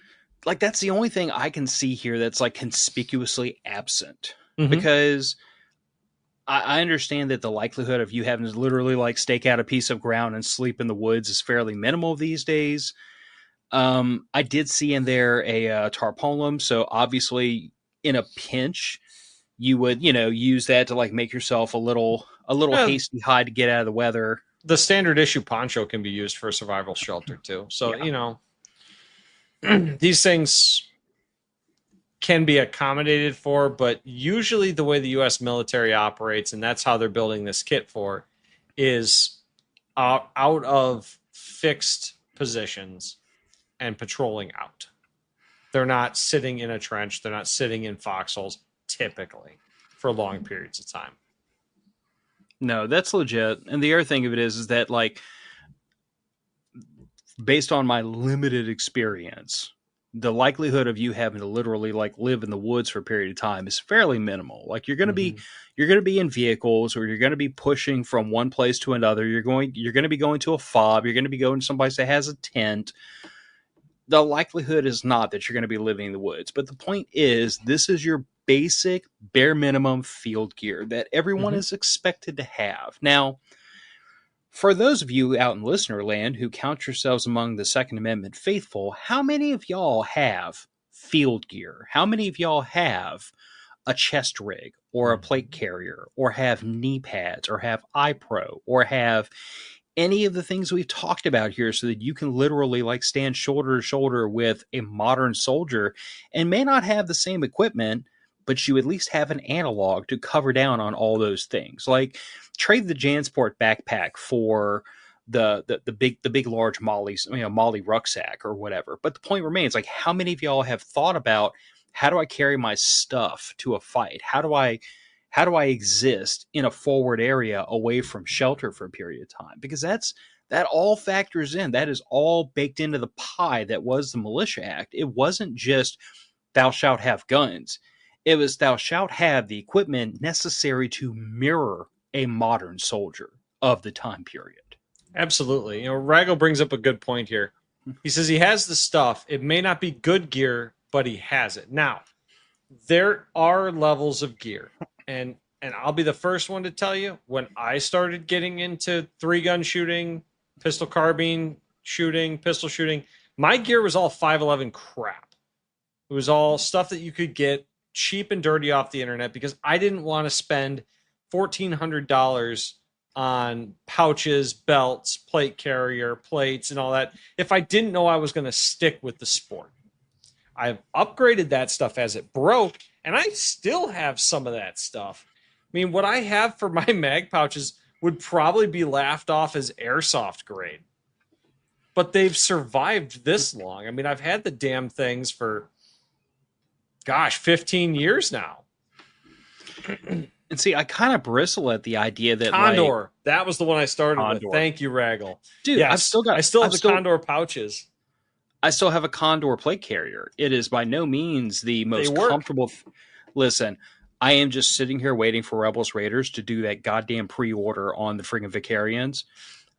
like that's the only thing I can see here that's like conspicuously absent, because I understand that the likelihood of you having to literally like stake out a piece of ground and sleep in the woods is fairly minimal these days. I did see in there a tarpaulin, so obviously in a pinch you would use that to like make yourself a little hasty hide to get out of the weather. The standard issue poncho can be used for a survival shelter too, so these things can be accommodated for, but usually the way the U.S. military operates, and that's how they're building this kit for, is out of fixed positions and patrolling out. They're not sitting in a trench. They're not sitting in foxholes typically for long periods of time. No, that's legit. And the other thing of it is that, like, based on my limited experience, the likelihood of you having to literally like live in the woods for a period of time is fairly minimal. Like you're going to be in vehicles, or you're going to be pushing from one place to another. You're going to be going to a fob. You're going to be going to someplace that has a tent. The likelihood is not that you're going to be living in the woods. But the point is, this is your basic bare minimum field gear that everyone is expected to have. Now, for those of you out in listener land who count yourselves among the Second Amendment faithful, how many of y'all have field gear? How many of y'all have a chest rig or a plate carrier, or have knee pads, or have iPro, or have any of the things we've talked about here, so that you can literally like stand shoulder to shoulder with a modern soldier, and may not have the same equipment, but you at least have an analog to cover down on all those things. Like, trade the Jansport backpack for the big large Molly rucksack or whatever. But the point remains, like, how many of y'all have thought about, how do I carry my stuff to a fight? How do I exist in a forward area away from shelter for a period of time? Because that all factors in. That is all baked into the pie that was the Militia Act. It wasn't just thou shalt have guns. It was thou shalt have the equipment necessary to mirror a modern soldier of the time period. Absolutely. You know, Ragel brings up a good point here. He says he has the stuff. It may not be good gear, but he has it. Now, there are levels of gear. And I'll be the first one to tell you, when I started getting into 3-gun shooting, pistol carbine shooting, pistol shooting, my gear was all 5.11 crap. It was all stuff that you could get cheap and dirty off the internet, because I didn't want to spend $1,400 on pouches, belts, plate carrier, plates, and all that if I didn't know I was going to stick with the sport. I've upgraded that stuff as it broke, and I still have some of that stuff. I mean, what I have for my mag pouches would probably be laughed off as airsoft grade. But they've survived this long. I mean, I've had the damn things for, 15 years now. And see, I kind of bristle at the idea that Condor. Like, that was the one I started Condor. with. Thank you, Ragel. Dude, yes, I still have the Condor pouches. I still have a Condor plate carrier. It is by no means the most comfortable. Listen, I am just sitting here waiting for Rebels Raiders to do that goddamn pre-order on the friggin' Vicarians.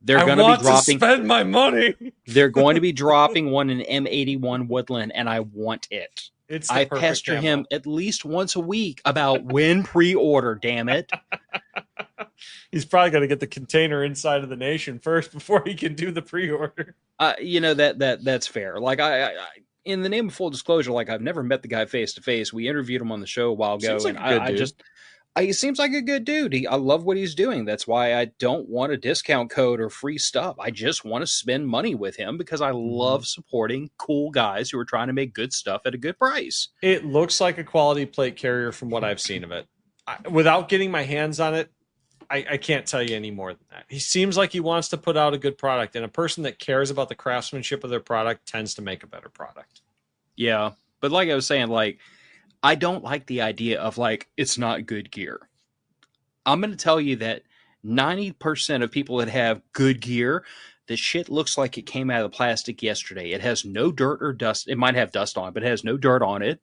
They're going to be dropping. Spend my money. They're going to be dropping one in M81 Woodland, and I want it. I pester him at least once a week about when pre-order. Damn it! He's probably going to get the container inside of the nation first before he can do the pre-order. That's fair. Like I, in the name of full disclosure, like, I've never met the guy face to face. We interviewed him on the show a while ago, and he seems like a good dude. I love what he's doing. That's why I don't want a discount code or free stuff. I just want to spend money with him because I love supporting cool guys who are trying to make good stuff at a good price. It looks like a quality plate carrier from what I've seen of it. Without getting my hands on it, I can't tell you any more than that. He seems like he wants to put out a good product, and a person that cares about the craftsmanship of their product tends to make a better product. Yeah, but like I was saying, like, I don't like the idea of, like, it's not good gear. I'm going to tell you that 90% of people that have good gear, the shit looks like it came out of the plastic yesterday. It has no dirt or dust. It might have dust on it, but it has no dirt on it.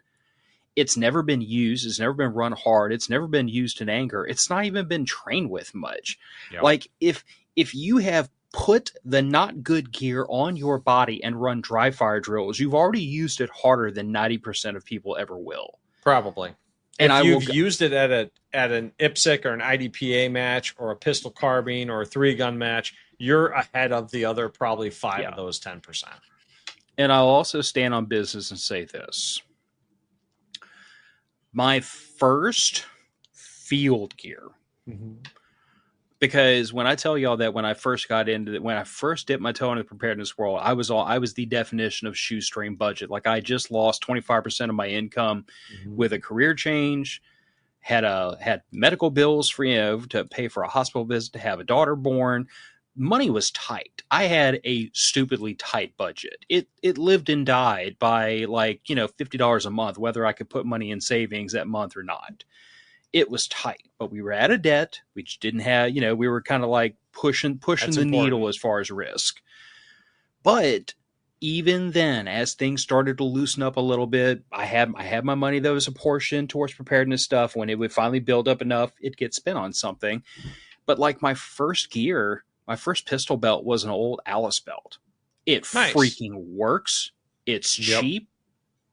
It's never been used. It's never been run hard. It's never been used in anger. It's not even been trained with much. Yep. Like, if you have put the not good gear on your body and run dry fire drills, you've already used it harder than 90% of people ever will. Probably. And if you've used it at an IPSC or an IDPA match or a pistol carbine or a 3-gun match, you're ahead of the other probably 5 of those 10%. And I'll also stand on business and say this. My first field gear, because when I tell y'all that when I first got into it, when I first dipped my toe into the preparedness world, I was the definition of shoestring budget. Like, I just lost 25% of my income with a career change, had medical bills for, to pay for a hospital visit, to have a daughter born, money was tight. I had a stupidly tight budget. It lived and died by like, $50 a month, whether I could put money in savings that month or not. It was tight, but we were out of debt. We just didn't have, we were kind of like pushing That's the needle important. as far as risk. But even then, as things started to loosen up a little bit, I had my money that was apportioned towards preparedness stuff. When it would finally build up enough, it'd get spent on something. But like my first gear, my first pistol belt was an old Alice belt. It Nice. freaking works. It's Yep. cheap,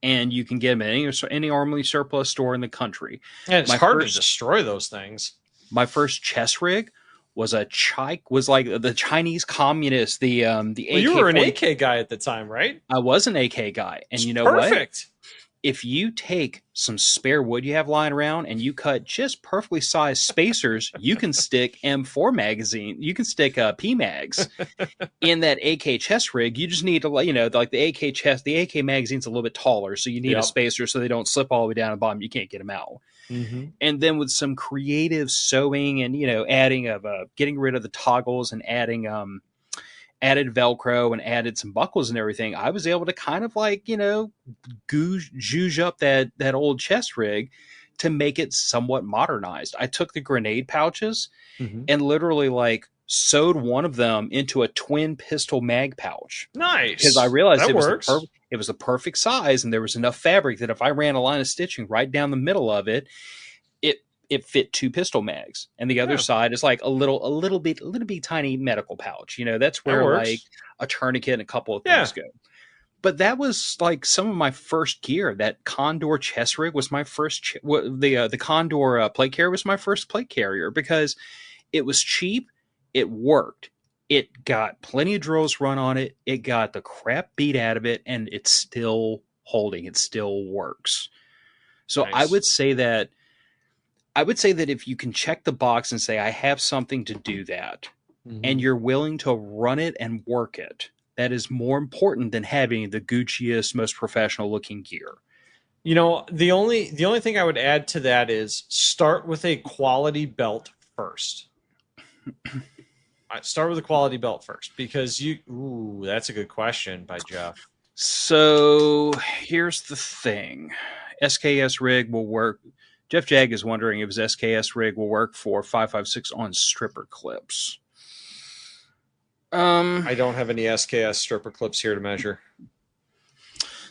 and you can get them at any armory surplus store in the country. And it's My hard to first destroy those things. my first chest rig was was like the Chinese communist, the Well, you were an AK-40. AK guy at the time, right? I was an AK guy, and It's you know what? perfect. If you take some spare wood you have lying around and you cut just perfectly sized spacers, you can stick M4 magazine. You can stick P mags in that AK chest rig. You just need to, like the AK chest, the AK magazine's a little bit taller, so you need a Yep. spacer so they don't slip all the way down the bottom. You can't get them out. Mm-hmm. And then with some creative sewing and adding of getting rid of the toggles and adding added Velcro and added some buckles and everything, I was able to kind of like, zhuzh up that old chest rig to make it somewhat modernized. I took the grenade pouches Mm-hmm. and literally like sewed one of them into a twin pistol mag pouch Nice. because I realized that it was works. it was the perfect size, and there was enough fabric that if I ran a line of stitching right down the middle of it, it fit 2 pistol mags, and the other side is like a little bit tiny medical pouch. That's where like a tourniquet and a couple of things go. But that was like some of my first gear. That Condor chest rig was my first. The Condor plate carrier was my first plate carrier because it was cheap. It worked. It got plenty of drills run on it. It got the crap beat out of it, and it's still holding. It still works. So Nice. I would say that if you can check the box and say, I have something to do that, and you're willing to run it and work it, that is more important than having the Gucciest, most professional looking gear. The only thing I would add to that is start with a quality belt first. Start with a quality belt first because that's a good question by Jeff. So here's the thing. SKS rig will work. Jeff Jag is wondering if his SKS rig will work for 5.56 on stripper clips. I don't have any SKS stripper clips here to measure.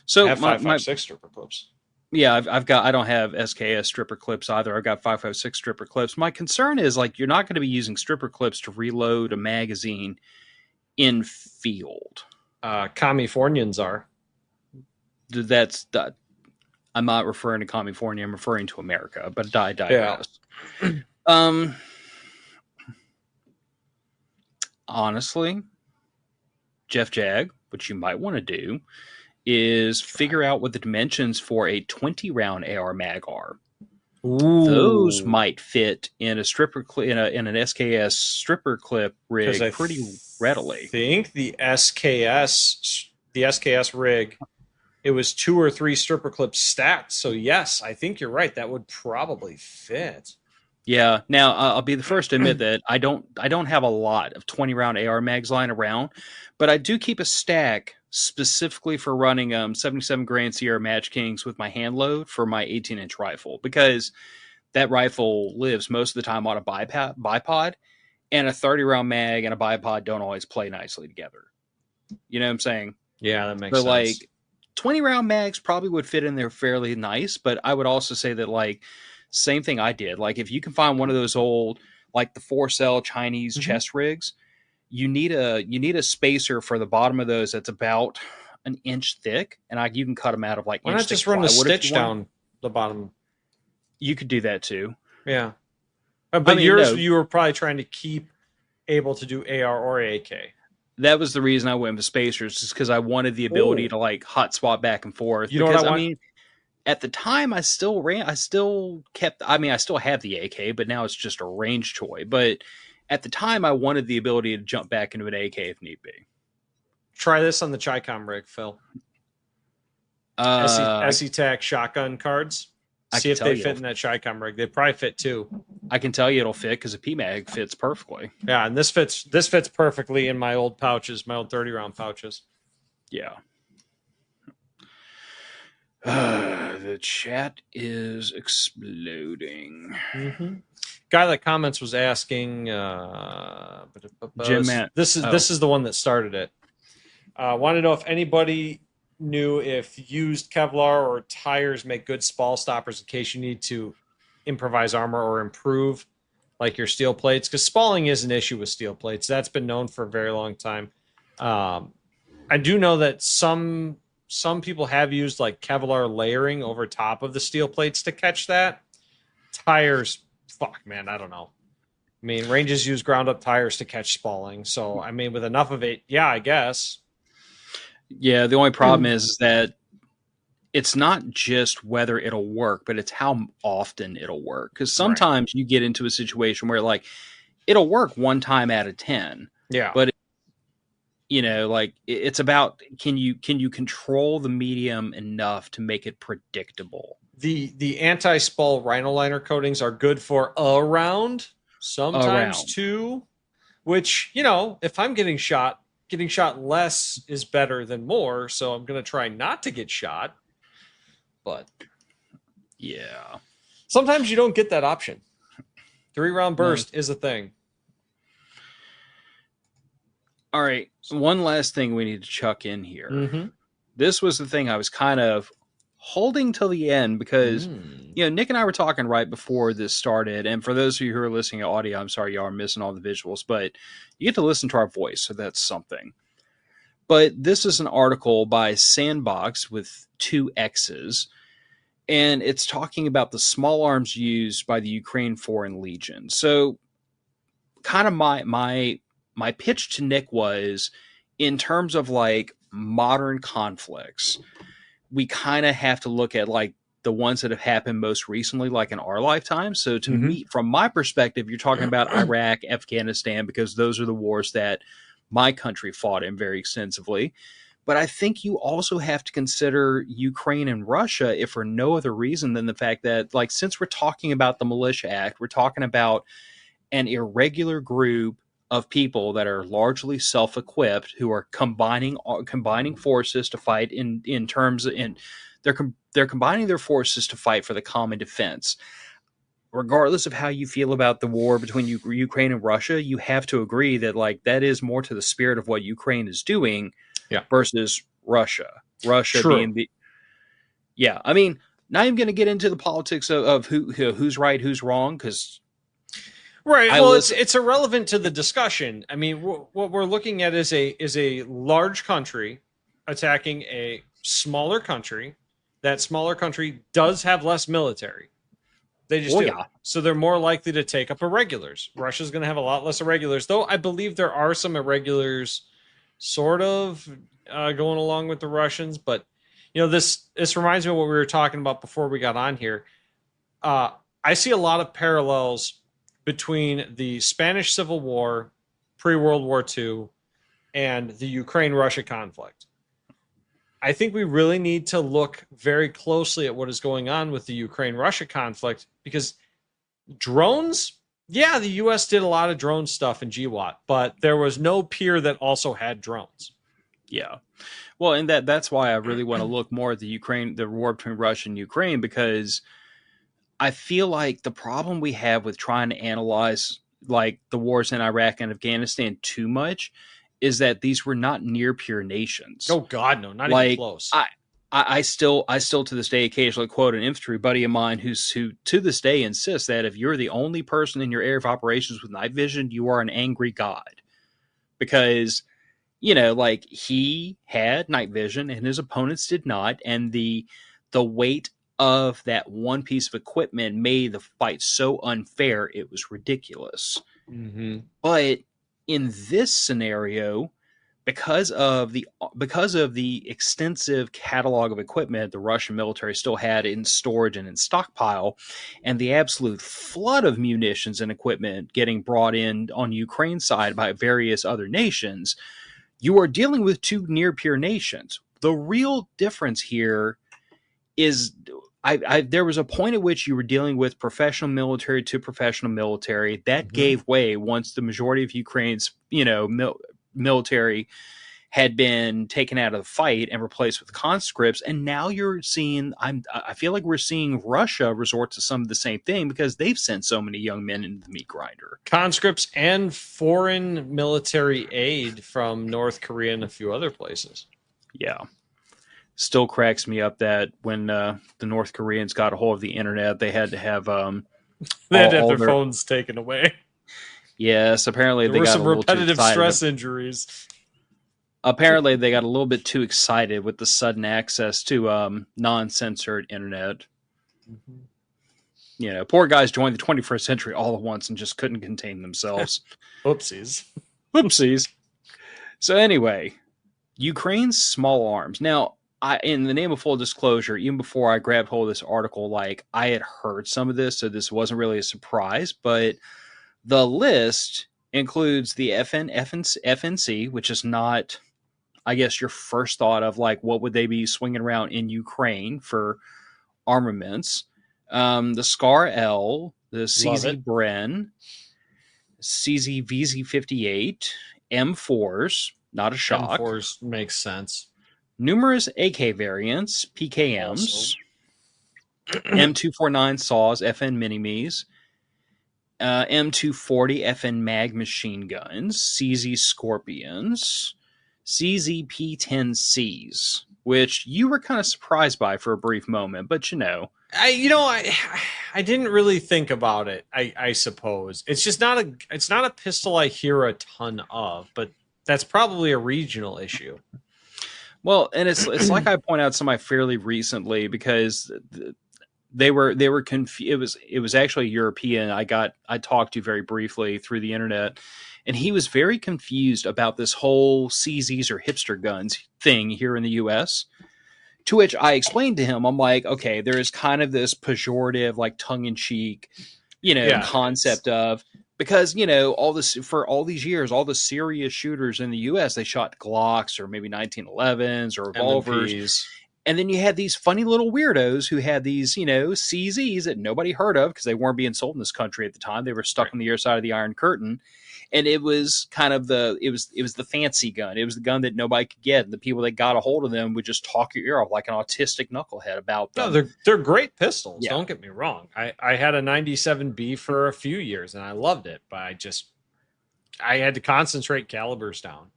So I have 5.56 stripper clips. Yeah, I don't have SKS stripper clips either. I've got 5.56 stripper clips. My concern is like you're not going to be using stripper clips to reload a magazine in field. Californians are. I'm not referring to California. I'm referring to America. But I digress. Yeah. Honestly, Jeff Jag, what you might want to do is figure out what the dimensions for a 20 round AR mag are. Ooh. Those might fit in a stripper in an SKS stripper clip rig pretty readily. I think the SKS rig, it was 2 or 3 stripper clips stacked. So yes, I think you're right. That would probably fit. Yeah. Now I'll be the first to admit that I don't have a lot of 20 round AR mags lying around, but I do keep a stack specifically for running 77 grain Sierra Match Kings with my hand load for my 18-inch rifle, because that rifle lives most of the time on a bipod, and a 30 round mag and a bipod don't always play nicely together. You know what I'm saying? Yeah, that makes sense. Like 20 round mags probably would fit in there fairly nice, but I would also say that like same thing I did. Like if you can find one of those old, like the 4-cell Chinese chest rigs, you need a spacer for the bottom of those that's about an inch thick, and you can cut them out of like. Why not just run a stitch down the bottom? You could do that too. Yeah, but you were probably trying to keep able to do AR or AK. That was the reason I went with spacers, just because I wanted the ability to like hot swap back and forth. You know what I want? I mean, at the time I still have the AK, but now it's just a range toy. But at the time, I wanted the ability to jump back into an AK if need be. Try this on the Chicom rig, Phil. SE-TAC shotgun cards. I See can if tell they you, fit in that Chi-Com rig. They probably fit too. I can tell you it'll fit because a PMAG fits perfectly. Yeah, and this fits perfectly in my old pouches, my old 30-round pouches. Yeah. The chat is exploding. Mm-hmm. Guy that comments was asking. Jim Man. This is the one that started it. Want to know if anybody knew if used Kevlar or tires make good spall stoppers in case you need to improvise armor or improve like your steel plates, because spalling is an issue with steel plates. That's been known for a very long time. I do know that some people have used like Kevlar layering over top of the steel plates to catch that. Tires, fuck man, I don't know. I mean, Ranges use ground up tires to catch spalling, so I mean, with enough of it, yeah, I guess. Yeah, the only problem is that it's not just whether it'll work, but it's how often it'll work. Because Right. sometimes you get into a situation where like it'll work one time out of 10, Yeah. but like it's about can you control the medium enough to make it predictable. The anti-spall rhino liner coatings are good for a round, sometimes Around. two, which, if I'm getting shot less is better than more, so I'm going to try not to get shot. But Yeah. sometimes you don't get that option. 3-round burst is a thing. All right. One last thing we need to chuck in here. Mm-hmm. This was the thing I was kind of holding till the end because, Nick and I were talking right before this started. And for those of you who are listening to audio, I'm sorry you are missing all the visuals, but you get to listen to our voice. So that's something. But this is an article by Sandbox with 2 X's. And it's talking about the small arms used by the Ukraine Foreign Legion. So kind of my pitch to Nick was, in terms of like modern conflicts, we kind of have to look at like the ones that have happened most recently, like in our lifetime. So to me, from my perspective, you're talking about Iraq, Afghanistan, because those are the wars that my country fought in very extensively. But I think you also have to consider Ukraine and Russia, if for no other reason than the fact that, like, since we're talking about the Militia Act, we're talking about an irregular group of people that are largely self-equipped who are combining forces to fight in terms of, in they're combining their forces to fight for the common defense. Regardless of how you feel about the war between Ukraine and Russia, you have to agree that like that is more to the spirit of what Ukraine is doing versus Russia. Russia True. being the I mean, not even going to get into the politics of who's right, who's wrong, because right. Well, it's irrelevant to the discussion. I mean, what we're looking at is a large country attacking a smaller country. That smaller country does have less military. They just do. Yeah. So they're more likely to take up irregulars. Russia's going to have a lot less irregulars, though I believe there are some irregulars sort of going along with the Russians. But, this reminds me of what we were talking about before we got on here. I see a lot of parallels between the Spanish Civil War, pre-World War II, and the Ukraine-Russia conflict. I think we really need to look very closely at what is going on with the Ukraine-Russia conflict, because drones, the U.S. did a lot of drone stuff in GWAT, but there was no peer that also had drones. Yeah. Well, and that's why I really want to look more at the war between Russia and Ukraine, because I feel like the problem we have with trying to analyze like the wars in Iraq and Afghanistan too much is that these were not near peer nations. Oh God, no, not even close. I still to this day occasionally quote an infantry buddy of mine who to this day insists that if you're the only person in your area of operations with night vision, you are an angry god, because like he had night vision and his opponents did not, and the weight of that one piece of equipment made the fight so unfair it was ridiculous. Mm-hmm. But in this scenario, because of the extensive catalog of equipment the Russian military still had in storage and in stockpile, and the absolute flood of munitions and equipment getting brought in on Ukraine's side by various other nations, you are dealing with two near peer nations. The real difference here is there was a point at which you were dealing with professional military to professional military that gave way once the majority of Ukraine's, military had been taken out of the fight and replaced with conscripts. And now you're seeing, I feel like we're seeing Russia resort to some of the same thing because they've sent so many young men into the meat grinder. Conscripts and foreign military aid from North Korea and a few other places. Yeah. Still cracks me up that when the North Koreans got a hold of the internet, they had to have their phones taken away. Yes, apparently there were some repetitive stress injuries. Apparently, they got a little bit too excited with the sudden access to non-censored internet. Mm-hmm. Poor guys joined the 21st century all at once and just couldn't contain themselves. Oopsies. So anyway, Ukraine's small arms. Now, in the name of full disclosure, even before I grabbed hold of this article, I had heard some of this, so this wasn't really a surprise, but the list includes the FNC, which is not, I guess, your first thought of what would they be swinging around in Ukraine for armaments. The SCAR-L, the CZ Bren, CZ VZ-58, M4s, not a shock. M4s makes sense. Numerous AK variants, PKMs, M249 saws, FN mini-me's, M240 FN mag machine guns, CZ Scorpions, CZ P10Cs, which you were kind of surprised by for a brief moment, but I didn't really think about it. I suppose it's just not a pistol I hear a ton of, but that's probably a regional issue. Well, and it's like I point out somebody fairly recently because they were confused. It was actually European. I talked to very briefly through the internet, and he was very confused about this whole CZs or hipster guns thing here in the U.S. To which I explained to him, I'm like, okay, there is kind of this pejorative, tongue in cheek, concept of. Because, all this for all these years, all the serious shooters in the U.S., they shot Glocks or maybe 1911s or revolvers. MPs. And then you had these funny little weirdos who had these, CZs that nobody heard of because they weren't being sold in this country at the time. They were stuck on the other side of the Iron Curtain. And it was kind of it was the fancy gun. It was the gun that nobody could get. And the people that got a hold of them would just talk your ear off like an autistic knucklehead about them. No, they're great pistols. Yeah. Don't get me wrong. I had a 97B for a few years and I loved it, but I had to concentrate calibers down.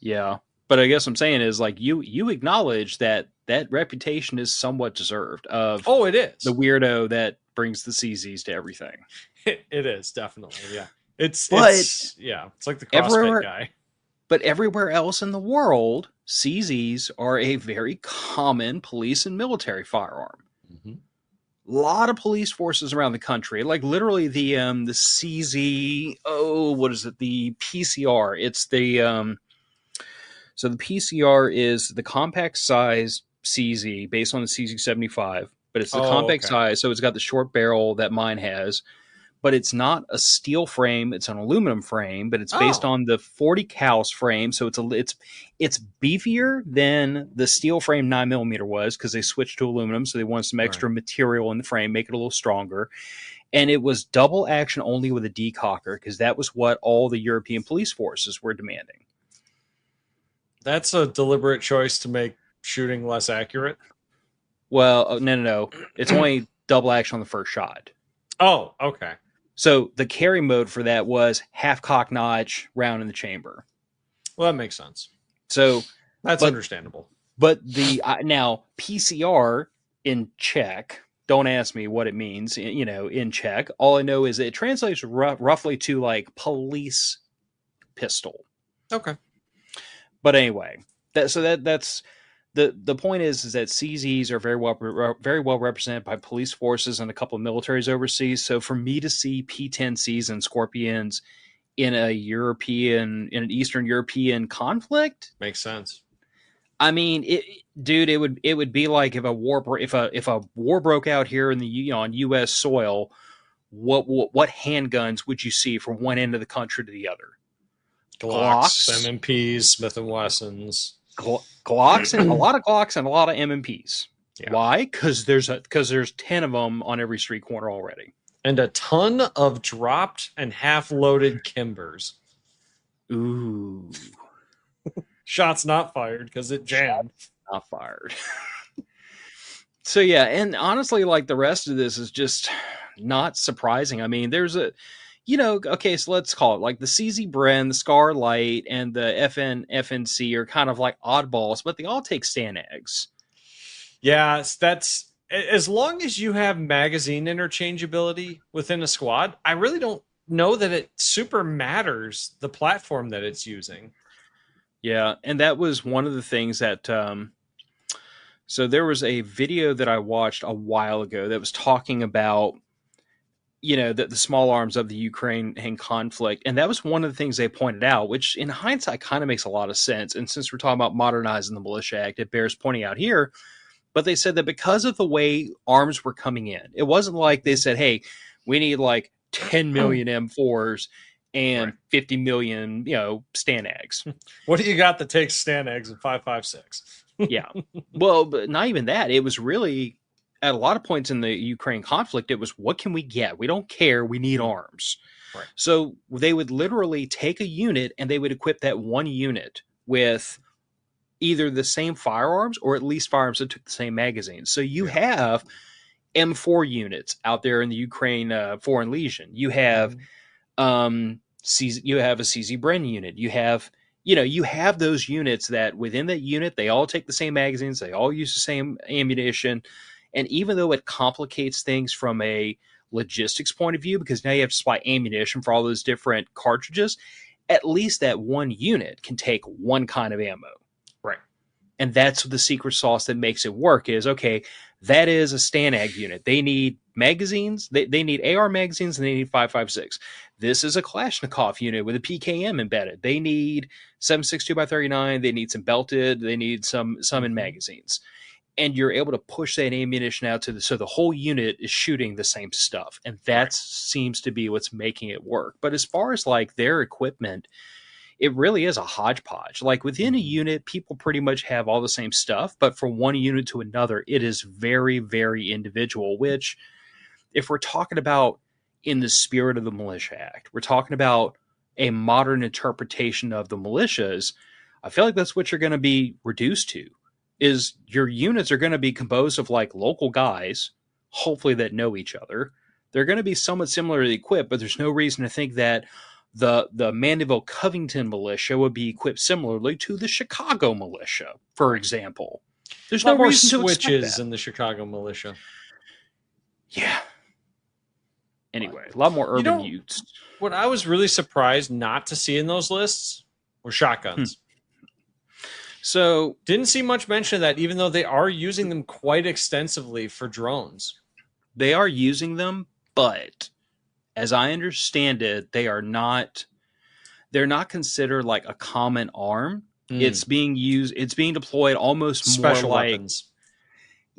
Yeah. But I guess what I'm saying is you acknowledge that reputation is somewhat deserved of it is the weirdo that brings the CZs to everything. It is definitely, yeah. It's like the CrossFit guy. But everywhere else in the world, CZs are a very common police and military firearm. Mm-hmm. A lot of police forces around the country, literally the CZ. Oh, what is it? The PCR. It's the so the PCR is the compact size CZ based on the CZ-75, but it's the compact size, so it's got the short barrel that mine has. But it's not a steel frame; it's an aluminum frame. But it's based on the 40 cals frame, so it's beefier than the steel frame 9mm was because they switched to aluminum, so they wanted some extra material in the frame, make it a little stronger. And it was double action only with a decocker because that was what all the European police forces were demanding. That's a deliberate choice to make shooting less accurate. Well, no, it's only double action on the first shot. Oh, okay. So the carry mode for that was half cock notch, round in the chamber. Well, that makes sense. So that's understandable. But now PCR in Czech, don't ask me what it means, in Czech. All I know is it translates roughly to police pistol. Okay. But anyway, that's the point is that CZs are very well represented by police forces and a couple of militaries overseas. So for me to see P10Cs and Scorpions in an Eastern European conflict makes sense. I mean, it would be like if a war broke out here in the on U.S. soil. What handguns would you see from one end of the country to the other? Glocks, MMPs, Smith and Wessons. Glocks and a lot of Glocks and a lot of MMPs. Yeah. Why? Because there's 10 of them on every street corner already. And a ton of dropped and half-loaded Kimbers. Ooh. Shots not fired because it jammed. Shots not fired. So yeah, and honestly, like the rest of this is just not surprising. I mean, there's a, okay, so let's call it like the CZ Bren, the Scar Light, and the FNC are kind of like oddballs, but they all take Stanags. Yeah, that's as long as you have magazine interchangeability within a squad, I really don't know that it super matters the platform that it's using. Yeah, and that was one of the things that so there was a video that I watched a while ago that was talking about the small arms of the Ukraine conflict, and that was one of the things they pointed out, which in hindsight kind of makes a lot of sense. And since we're talking about modernizing the Militia Act, it bears pointing out here. But they said that because of the way arms were coming in, it wasn't like they said, "Hey, we need like 10 million M4s and 50 million, Stanags." What do you got that takes Stanags and 5.56? Yeah. Well, but not even that. It was really at a lot of points in the Ukraine conflict, it was what can we get? We don't care. We need arms. Right. So they would literally take a unit and they would equip that one unit with either the same firearms or at least firearms that took the same magazines. So you have M4 units out there in the Ukraine Foreign Legion. You have you have a CZ Bren unit. You have those units that within that unit, they all take the same magazines, they all use the same ammunition. And even though it complicates things from a logistics point of view, because now you have to supply ammunition for all those different cartridges, at least that one unit can take one kind of ammo. Right. And that's the secret sauce that makes it work is, okay, that is a Stanag unit. They need magazines. They need AR magazines and they need 5.56. This is a Kalashnikov unit with a PKM embedded. They need 7.62x39. They need some belted. They need some in magazines. And you're able to push that ammunition out so the whole unit is shooting the same stuff. And that seems to be what's making it work. But as far as like their equipment, it really is a hodgepodge. Like within a unit, people pretty much have all the same stuff, but from one unit to another, it is very, very individual, which if we're talking about in the spirit of the Militia Act, we're talking about a modern interpretation of the militias, I feel like that's what you're going to be reduced to, is your units are going to be composed of like local guys, hopefully that know each other. They're going to be somewhat similarly equipped, but there's no reason to think that the Mandeville Covington militia would be equipped similarly to the Chicago militia, for example. There's no reason to expect that. Switches in the Chicago militia. Yeah. Anyway, a lot more urban utes. What I was really surprised not to see in those lists were shotguns. So didn't see much mention of that, even though they are using them quite extensively for drones. They are using them, but as I understand it, they're not considered like a common arm. It's being deployed almost special more weapons.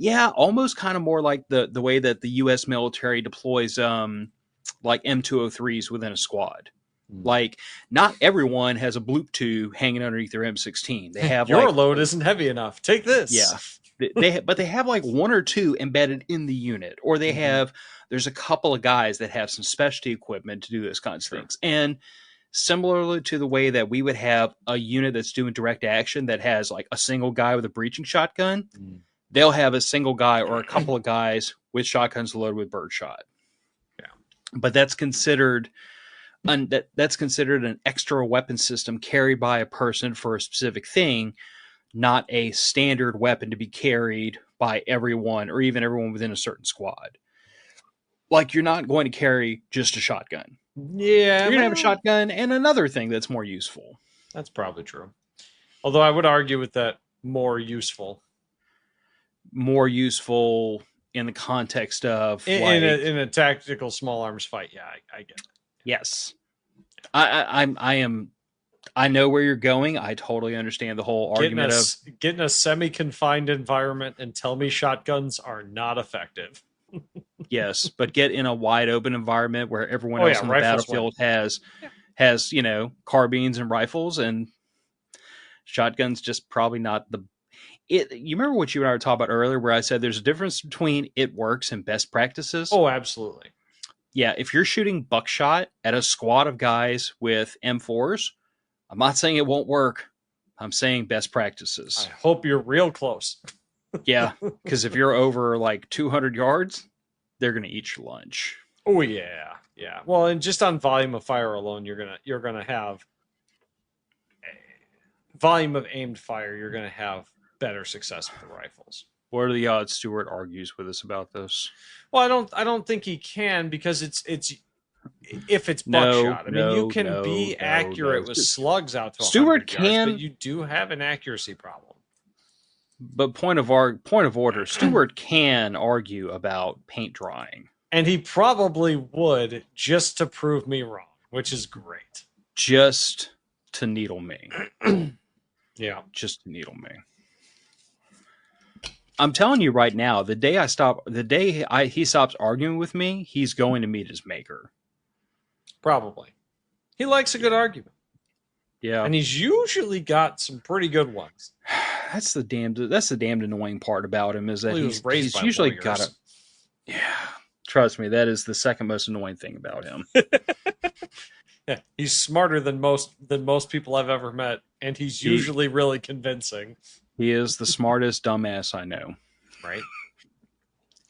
Yeah, almost kind of more like the way that the US military deploys like M203s within a squad. Like not everyone has a Bloop 2 hanging underneath their M16. They have your load isn't heavy enough. Take this. Yeah. But they have like one or two embedded in the unit, or they have, there's a couple of guys that have some specialty equipment to do those kinds of things. And similarly to the way that we would have a unit that's doing direct action that has like a single guy with a breaching shotgun, they'll have a single guy or a couple of guys with shotguns loaded with birdshot. Yeah. But that's considered that's considered an extra weapon system carried by a person for a specific thing, not a standard weapon to be carried by everyone or even everyone within a certain squad. Like you're not going to carry just a shotgun. Yeah. You're going to have a shotgun and another thing that's more useful. That's probably true. Although I would argue with that more useful. More useful in the context of in a tactical small arms fight. Yeah, I get it. Yes. I know where you're going. I totally understand the whole argument of getting a semi-confined environment and tell me shotguns are not effective. Yes, but get in a wide open environment where everyone else on the battlefield has carbines and rifles, and shotguns just probably not the. You remember what you and I were talking about earlier, where I said there's a difference between it works and best practices? Oh, absolutely. Yeah, if you're shooting buckshot at a squad of guys with M4s, I'm not saying it won't work. I'm saying best practices. I hope you're real close. Yeah, because if you're over like 200 yards, they're going to eat your lunch. Oh yeah, yeah. Well, and just on volume of fire alone, you're gonna have volume of aimed fire. You're gonna have better success with the rifles. What are the odds Stewart argues with us about this? Well, I don't think he can, because it's if it's buckshot. I mean, you can be accurate with slugs out to 100 yards, but you do have an accuracy problem. But point of order, Stewart can argue about paint drying. And he probably would, just to prove me wrong, which is great. Just to needle me. Yeah. Just to needle me. I'm telling you right now, the day he stops arguing with me, he's going to meet his maker. Probably. He likes a good argument. Yeah. And he's usually got some pretty good ones. That's the damned annoying part about him, is that he's usually lawyers. got a... Yeah. Trust me, that is the second most annoying thing about him. Yeah, he's smarter than most people I've ever met, and he's usually really convincing. He is the smartest dumbass I know. Right.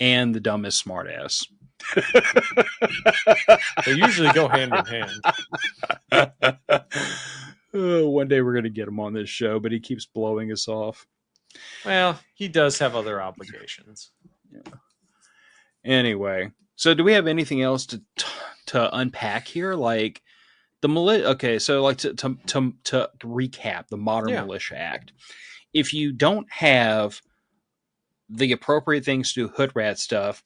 And the dumbest smartass. They usually go hand in hand. One day we're going to get him on this show, but he keeps blowing us off. Well, he does have other obligations. Yeah. Anyway, so do we have anything else to unpack here? Like the okay, so like to recap the modern Militia Act. If you don't have the appropriate things to do hood rat stuff,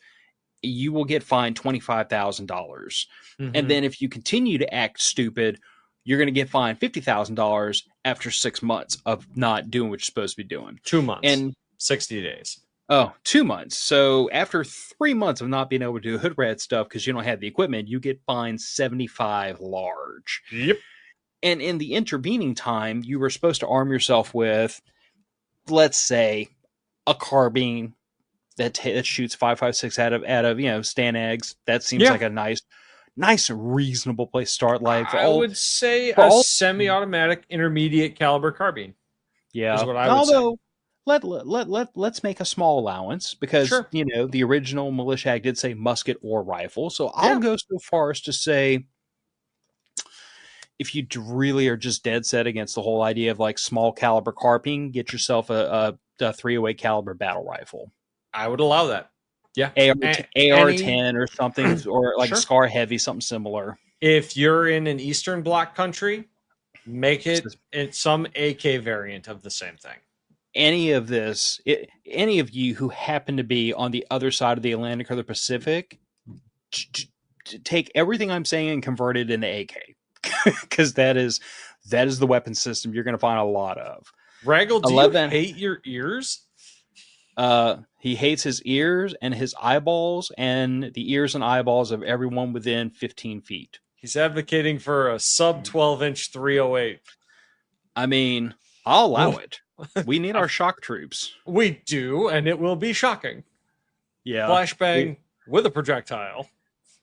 you will get fined $25,000. Mm-hmm. And then if you continue to act stupid, you're going to get fined $50,000 after 6 months of not doing what you're supposed to be doing. 2 months. And 60 days. Oh, 2 months. So after 3 months of not being able to do hood rat stuff because you don't have the equipment, you get fined $75 large. Yep. And in the intervening time, you were supposed to arm yourself with, let's say, a carbine that shoots 5.56 out of Stan eggs. That seems like a nice, reasonable place to start. Like I would say a semi-automatic intermediate caliber carbine. Yeah, is what I would say. Let's make a small allowance because the original Militia Act did say musket or rifle. So I'll go so far as to say, if you really are just dead set against the whole idea of like small caliber carbine, get yourself a 308 caliber battle rifle. I would allow that. Yeah, AR-10 or something, or like a Scar Heavy, something similar. If you're in an Eastern Bloc country, make it some AK variant of the same thing. Any of you who happen to be on the other side of the Atlantic or the Pacific, take everything I'm saying and convert it into AK, because that is the weapon system you're going to find a lot of. Raggle, do you hate your ears? He hates his ears and his eyeballs and the ears and eyeballs of everyone within 15 feet. He's advocating for a sub 12-inch 308. I mean, I'll allow it. We need our shock troops. We do, and it will be shocking. Yeah. Flashbang with a projectile.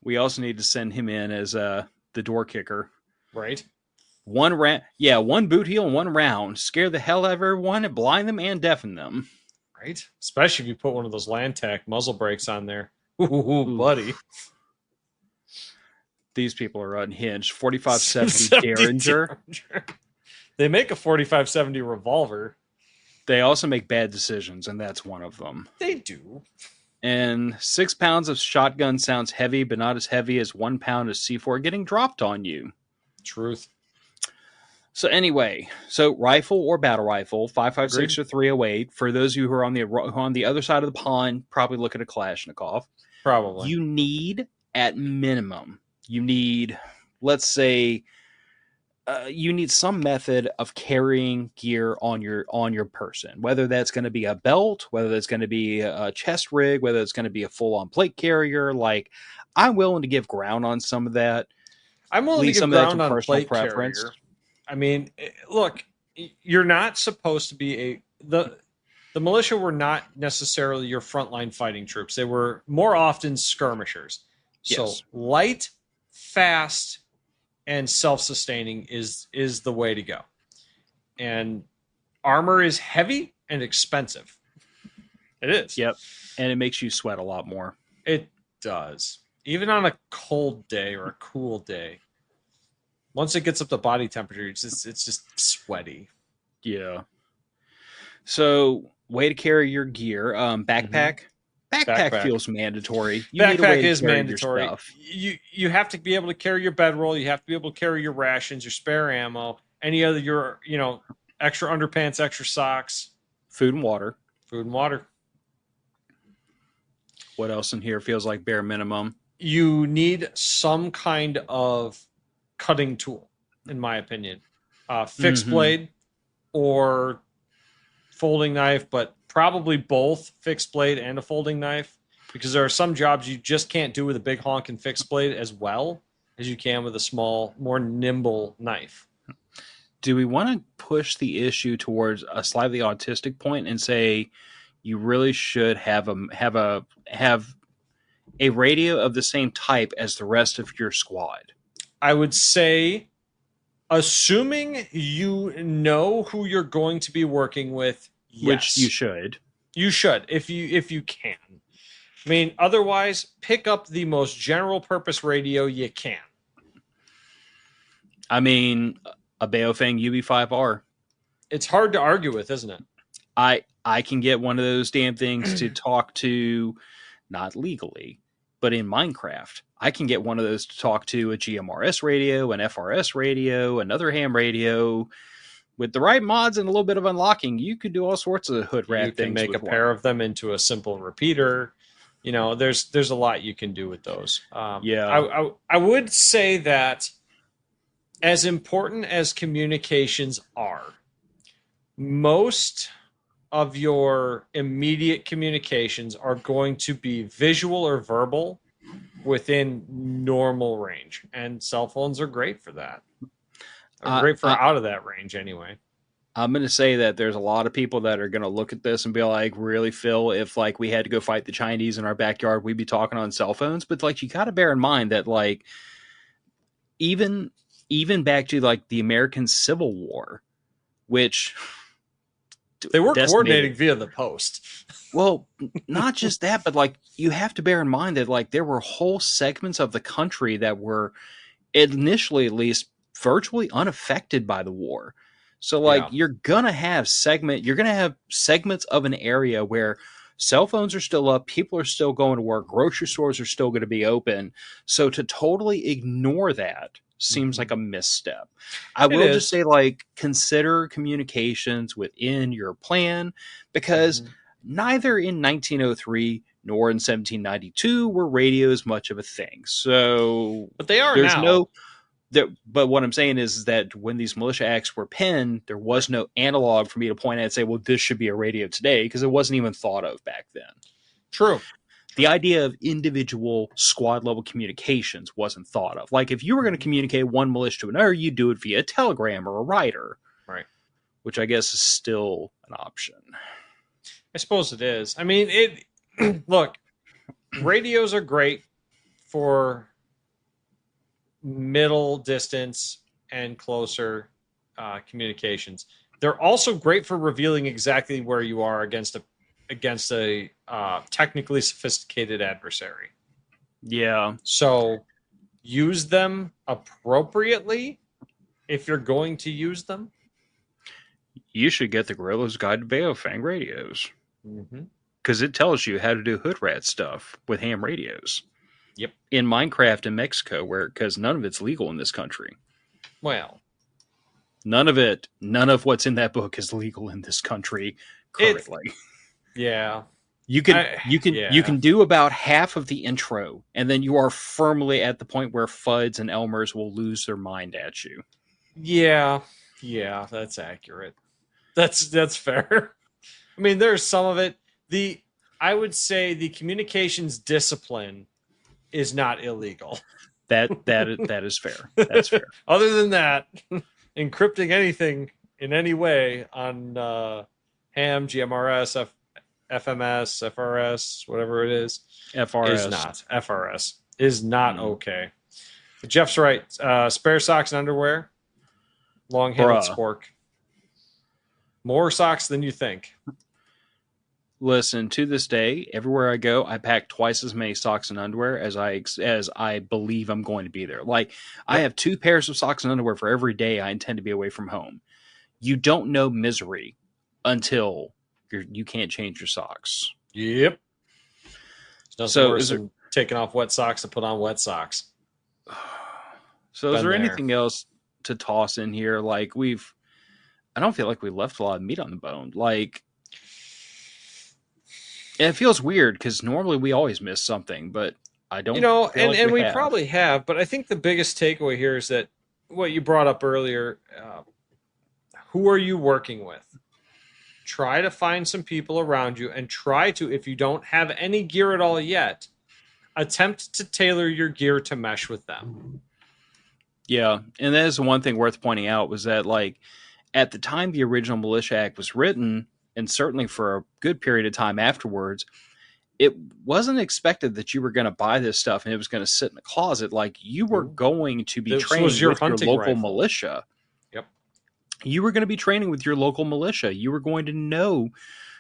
We also need to send him in as the door kicker. Right. One boot heel and 1 round. Scare the hell out of everyone and blind them and deafen them. Right. Especially if you put one of those Landtac muzzle brakes on there. Ooh, buddy. These people are unhinged. 4570 Derringer. They make a 4570 revolver. They also make bad decisions, and that's one of them. They do. And 6 pounds of shotgun sounds heavy, but not as heavy as 1 pound of C4 getting dropped on you. Truth. So anyway, rifle or battle rifle, 5.56 or 308. For those of you who are on the other side of the pond, probably look at a Kalashnikov. Probably. You need, at minimum, let's say, you need some method of carrying gear on your person, whether that's going to be a belt, whether that's going to be a chest rig, whether it's going to be a full-on plate carrier. Like, I'm willing to give ground on some of that. I'm willing to give ground on plate carrier. I mean, look, you're not supposed to be the militia were not necessarily your frontline fighting troops. They were more often skirmishers. So Yes. light, fast, and self-sustaining is the way to go. And armor is heavy and expensive. It is. Yep. And it makes you sweat a lot more. It does. Even on a cold day or a cool day. Once it gets up to body temperature, it's just sweaty. Yeah. So, way to carry your gear. Backpack. Backpack feels mandatory. You need a way Backpack to is carry your mandatory. stuff. You have to be able to carry your bedroll. You have to be able to carry your rations, your spare ammo, any other your extra underpants, extra socks, Food and water. food and water. What else in here feels like bare minimum? You need some kind of cutting tool, in my opinion. Fixed blade or folding knife, but probably both fixed blade and a folding knife, because there are some jobs you just can't do with a big honking fixed blade as well as you can with a small, more nimble knife. Do we want to push the issue towards a slightly autistic point and say you really should have a radio of the same type as the rest of your squad? I would say, assuming you know who you're going to be working with, yes. Which you should. You should, if you can. I mean, otherwise, pick up the most general purpose radio you can. I mean, a Baofeng UB5R. It's hard to argue with, isn't it? I can get one of those damn things to talk to, not legally, but in Minecraft. I can get one of those to talk to a GMRS radio, an FRS radio, another ham radio. With the right mods and a little bit of unlocking, you could do all sorts of hood rat things. You can make a pair of them into a simple repeater. There's a lot you can do with those. I would say that as important as communications are, most of your immediate communications are going to be visual or verbal within normal range. And cell phones are great for that. Great for out of that range anyway. I'm going to say that there's a lot of people that are going to look at this and be like, really, Phil, if like we had to go fight the Chinese in our backyard, we'd be talking on cell phones. But like, you got to bear in mind that like, even back to like the American Civil War, which they were coordinating via the post. Well, not just that, but like you have to bear in mind that like there were whole segments of the country that were initially at least virtually unaffected by the war. So like you're going to have segments of an area where cell phones are still up, people are still going to work, grocery stores are still going to be open. So to totally ignore that seems like a misstep. I will just say, like, consider communications within your plan, because neither in 1903 nor in 1792 were radios much of a thing. So, but they are now. But what I'm saying is that when these militia acts were penned, there was no analog for me to point at and say, well, this should be a radio today, because it wasn't even thought of back then. True. The idea of individual squad level communications wasn't thought of. Like if you were going to communicate one militia to another, you do it via a telegram or a rider. Right. Which I guess is still an option. I suppose it is. I mean, look, radios are great for middle distance and closer communications. They're also great for revealing exactly where you are against a technically sophisticated adversary. Yeah. So use them appropriately if you're going to use them. You should get the Gorilla's Guide to Baofeng radios. Because it tells you how to do hood rat stuff with ham radios. Yep. In Minecraft in Mexico, because none of it's legal in this country. Well, none of what's in that book is legal in this country currently. You can do about half of the intro, and then you are firmly at the point where Fuds and Elmers will lose their mind at you. Yeah, that's accurate. That's fair. I mean, there's some of it. I would say the communications discipline is not illegal. That is fair. That's fair. Other than that, encrypting anything in any way on Ham, GMRS, FMS, FRS, whatever it is FRS. not. FRS is not Mm. okay. But Jeff's right. Spare socks and underwear, long-handled Bruh. spork. More socks than you think. Listen, to this day, everywhere I go, I pack twice as many socks and underwear as I believe I'm going to be there. Like, I Yep. have 2 pairs of socks and underwear for every day I intend to be away from home. You don't know misery until you can't change your socks. Yep. There's nothing So worse is there than taking off wet socks to put on wet socks. so is Been there there. anything else to toss in here? Like, I don't feel like we left a lot of meat on the bone. Like, it feels weird because normally we always miss something, but I don't feel like And we we have. probably have, but I think the biggest takeaway here is that what you brought up earlier, who are you working with? Try to find some people around you and try to, if you don't have any gear at all yet, attempt to tailor your gear to mesh with them. Yeah, and that is the one thing worth pointing out was that, like, at the time the original Militia Act was written, and certainly for a good period of time afterwards, it wasn't expected that you were going to buy this stuff and it was going to sit in the closet. Like, you were going to be This training was your with your hunting local rifle. militia. Yep. You were going to be training with your local militia. You were going to know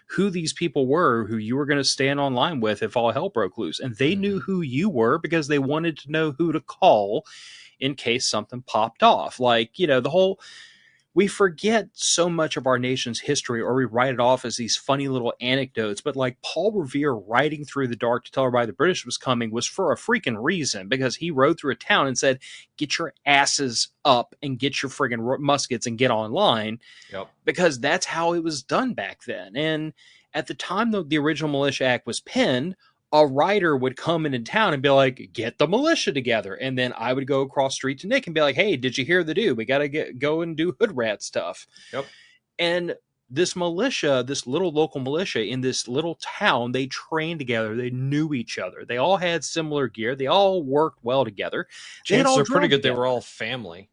who these people were, who you were going to stand online with if all hell broke loose. And they knew who you were because they wanted to know who to call in case something popped off. Like, we forget so much of our nation's history, or we write it off as these funny little anecdotes. But like Paul Revere riding through the dark to tell everybody the British was coming was for a freaking reason, because he rode through a town and said, get your asses up and get your friggin' muskets and get online. Yep. Because that's how it was done back then. And at the time the original Militia Act was penned, a writer would come into town and be like, get the militia together. And then I would go across the street to Nick and be like, hey, did you hear the dude? We got to go and do hood rat stuff. Yep. And this militia, this little local militia in this little town, they trained together. They knew each other. They all had similar gear. They all worked well together. Chances are pretty good together. they were all family.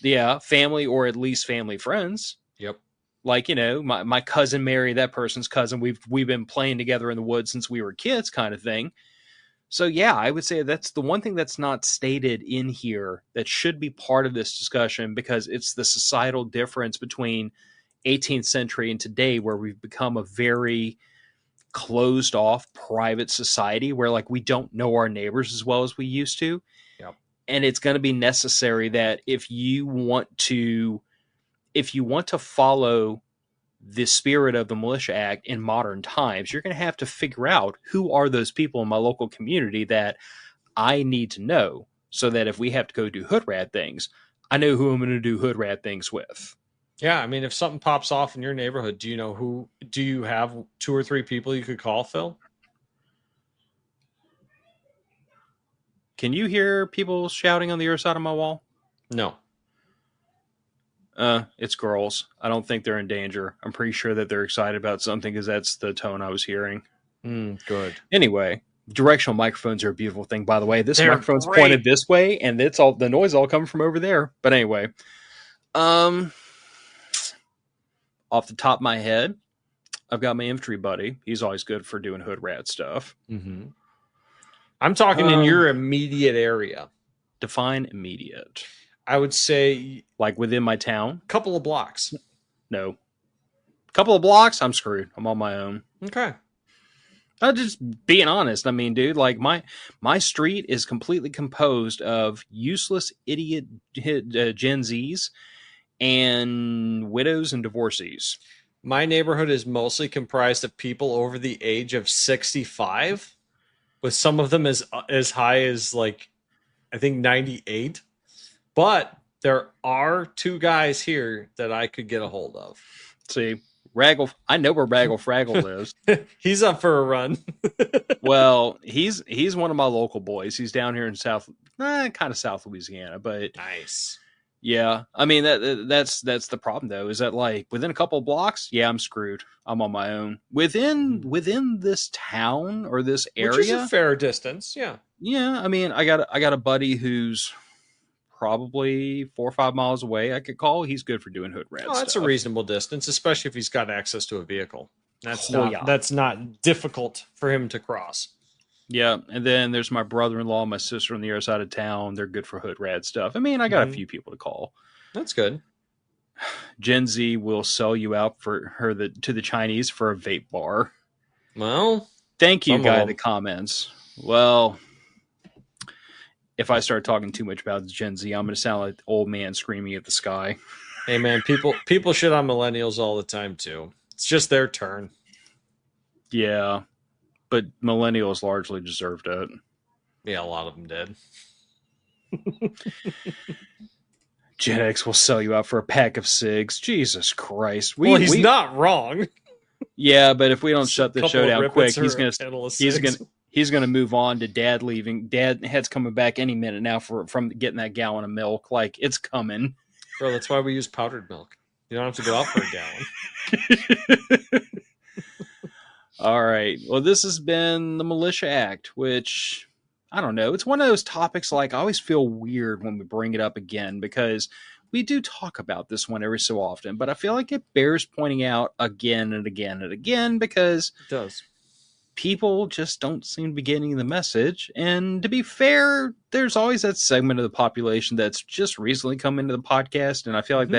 Yeah, family, or at least family friends. Yep. Like, my cousin Mary, that person's cousin, we've been playing together in the woods since we were kids, kind of thing. So yeah, I would say that's the one thing that's not stated in here that should be part of this discussion, because it's the societal difference between 18th century and today, where we've become a very closed off private society where, like, we don't know our neighbors as well as we used to. Yep. And it's going to be necessary that if you want to follow the spirit of the Militia Act in modern times, you're going to have to figure out who are those people in my local community that I need to know, so that if we have to go do hood rat things, I know who I'm going to do hood rat things with. Yeah, I mean, if something pops off in your neighborhood, do you have 2 or 3 people you could call, Phil? Can you hear people shouting on the other side of my wall? No. It's girls. I don't think they're in danger. I'm pretty sure that they're excited about something, because that's the tone I was hearing. Good. Anyway, directional microphones are a beautiful thing, by the way. This They're microphone's great. pointed this way, and it's all the noise all coming from over there. But anyway, off the top of my head, I've got my infantry buddy. He's always good for doing hood rat stuff. Mm-hmm. I'm talking in your immediate area. Define immediate. I would say, like, within my town? Couple of blocks. No. Couple of blocks? I'm screwed. I'm on my own. Okay. I'm just being honest. I mean, dude, like, my street is completely composed of useless idiot Gen Zs and widows and divorcees. My neighborhood is mostly comprised of people over the age of 65, with some of them as high as, like, I think 98. But there are 2 guys here that I could get a hold of. See, Raggle, I know where Raggle Fraggle lives. He's up for a run. Well, he's one of my local boys. He's down here in kind of South Louisiana, but nice. Yeah, I mean that's the problem though, is that, like, within a couple of blocks, yeah, I'm screwed. I'm on my own. Within this town or this area, which is a fair distance, yeah. Yeah, I mean, I got a buddy who's probably 4 or 5 miles away. I could call. He's good for doing hood rat Oh, that's stuff. a reasonable distance, especially if he's got access to a vehicle. Oh, yeah. That's not difficult for him to cross. Yeah, and then there's my brother-in-law, my sister on the other side of town. They're good for hood rat stuff. I mean, I got a few people to call. That's good. Gen Z will sell you out for her to the Chinese for a vape bar. Well, thank you, guy in the comments. Well, if I start talking too much about Gen Z, I'm going to sound like the old man screaming at the sky. Hey, man, people shit on millennials all the time, too. It's just their turn. Yeah, but millennials largely deserved it. Yeah, a lot of them did. Gen X will sell you out for a pack of cigs. Jesus Christ. He's not wrong. Yeah, but if we don't shut the show down quick, he's gonna move on to dad leaving. Dad head's coming back any minute now from getting that gallon of milk. Like, it's coming. Bro, that's why we use powdered milk. You don't have to go out for a gallon. All right. Well, this has been the Militia Act, which, I don't know. It's one of those topics, like, I always feel weird when we bring it up again, because we do talk about this one every so often, but I feel like it bears pointing out again and again and again, because it does. People just don't seem to be getting the message. And to be fair, there's always that segment of the population that's just recently come into the podcast, and I feel like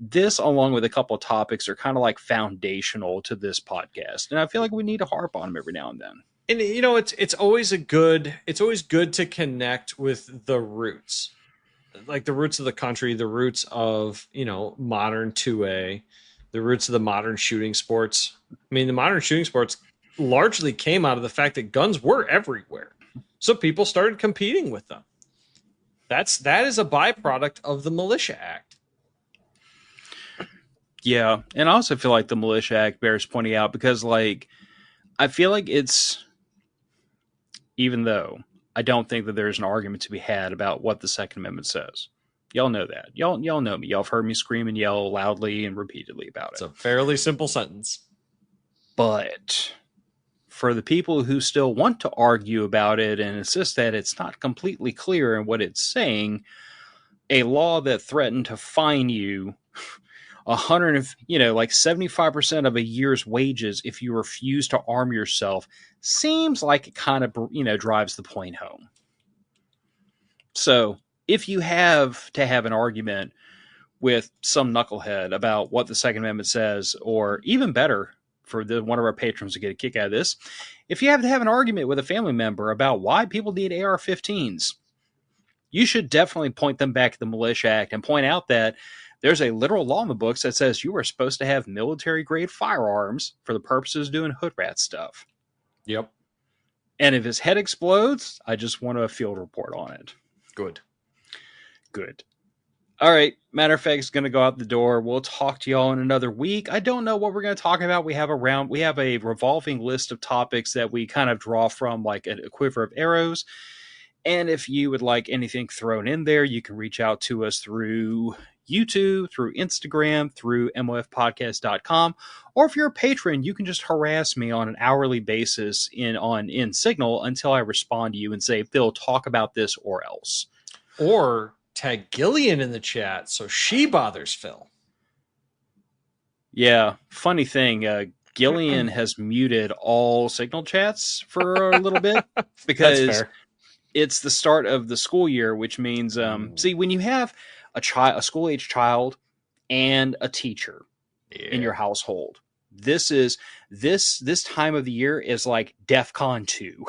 this, along with a couple of topics, are kind of like foundational to this podcast, and I feel like we need to harp on them every now and then. And you know, it's always good to connect with the roots, like the roots of the country, the roots of, you know, modern 2A, the roots of the modern shooting sports. I mean, the modern shooting sports largely came out of the fact that guns were everywhere, so people started competing with them. That is a byproduct of the Militia Act. Yeah, and I also feel like the Militia Act bears pointing out, because, like, I feel like it's, even though I don't think that there's an argument to be had about what the Second Amendment says. Y'all know that. Y'all know me. Y'all have heard me scream and yell loudly and repeatedly about it. It's a fairly simple sentence. But for the people who still want to argue about it and insist that it's not completely clear in what it's saying, a law that threatened to fine you 75% of a year's wages if you refuse to arm yourself seems like it kind of, drives the point home. So if you have to have an argument with some knucklehead about what the Second Amendment says, or even better, for one of our patrons to get a kick out of this, if you have to have an argument with a family member about why people need AR-15s, you should definitely point them back to the Militia Act and point out that there's a literal law in the books that says you are supposed to have military-grade firearms for the purposes of doing hood rat stuff. Yep. And if his head explodes, I just want a field report on it. Good. All right. Matter of fact, it's going to go out the door. We'll talk to y'all in another week. I don't know what we're going to talk about. We have a revolving list of topics that we kind of draw from, like a quiver of arrows. And if you would like anything thrown in there, you can reach out to us through YouTube, through Instagram, through mofpodcast.com, or if you're a patron, you can just harass me on an hourly basis in Signal until I respond to you and say, Phil, talk about this or else. Or tag Gillian in the chat so she bothers Phil. Yeah, funny thing, Gillian has muted all Signal chats for a little bit because it's the start of the school year, which means, see, when you have a school-age child and a teacher in your household, this time of the year is like DEFCON 2.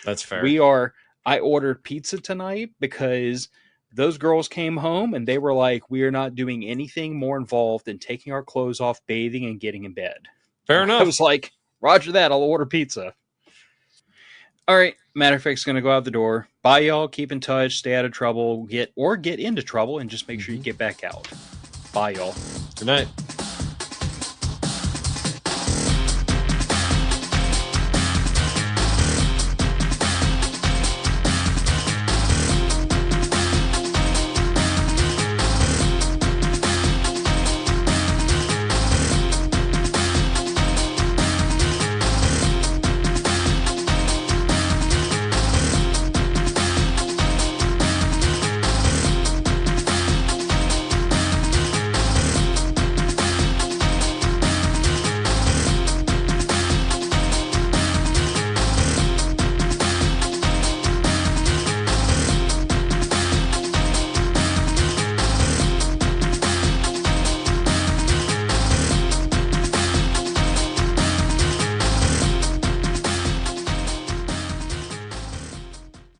That's fair. I ordered pizza tonight because those girls came home and they were like, we are not doing anything more involved than taking our clothes off, bathing, and getting in bed. Fair enough. I was like, roger that, I'll order pizza. All right, Matter of Fact's going to go out the door. Bye, y'all. Keep in touch. Stay out of trouble. Get into trouble, and just make sure you get back out. Bye, y'all. Good night.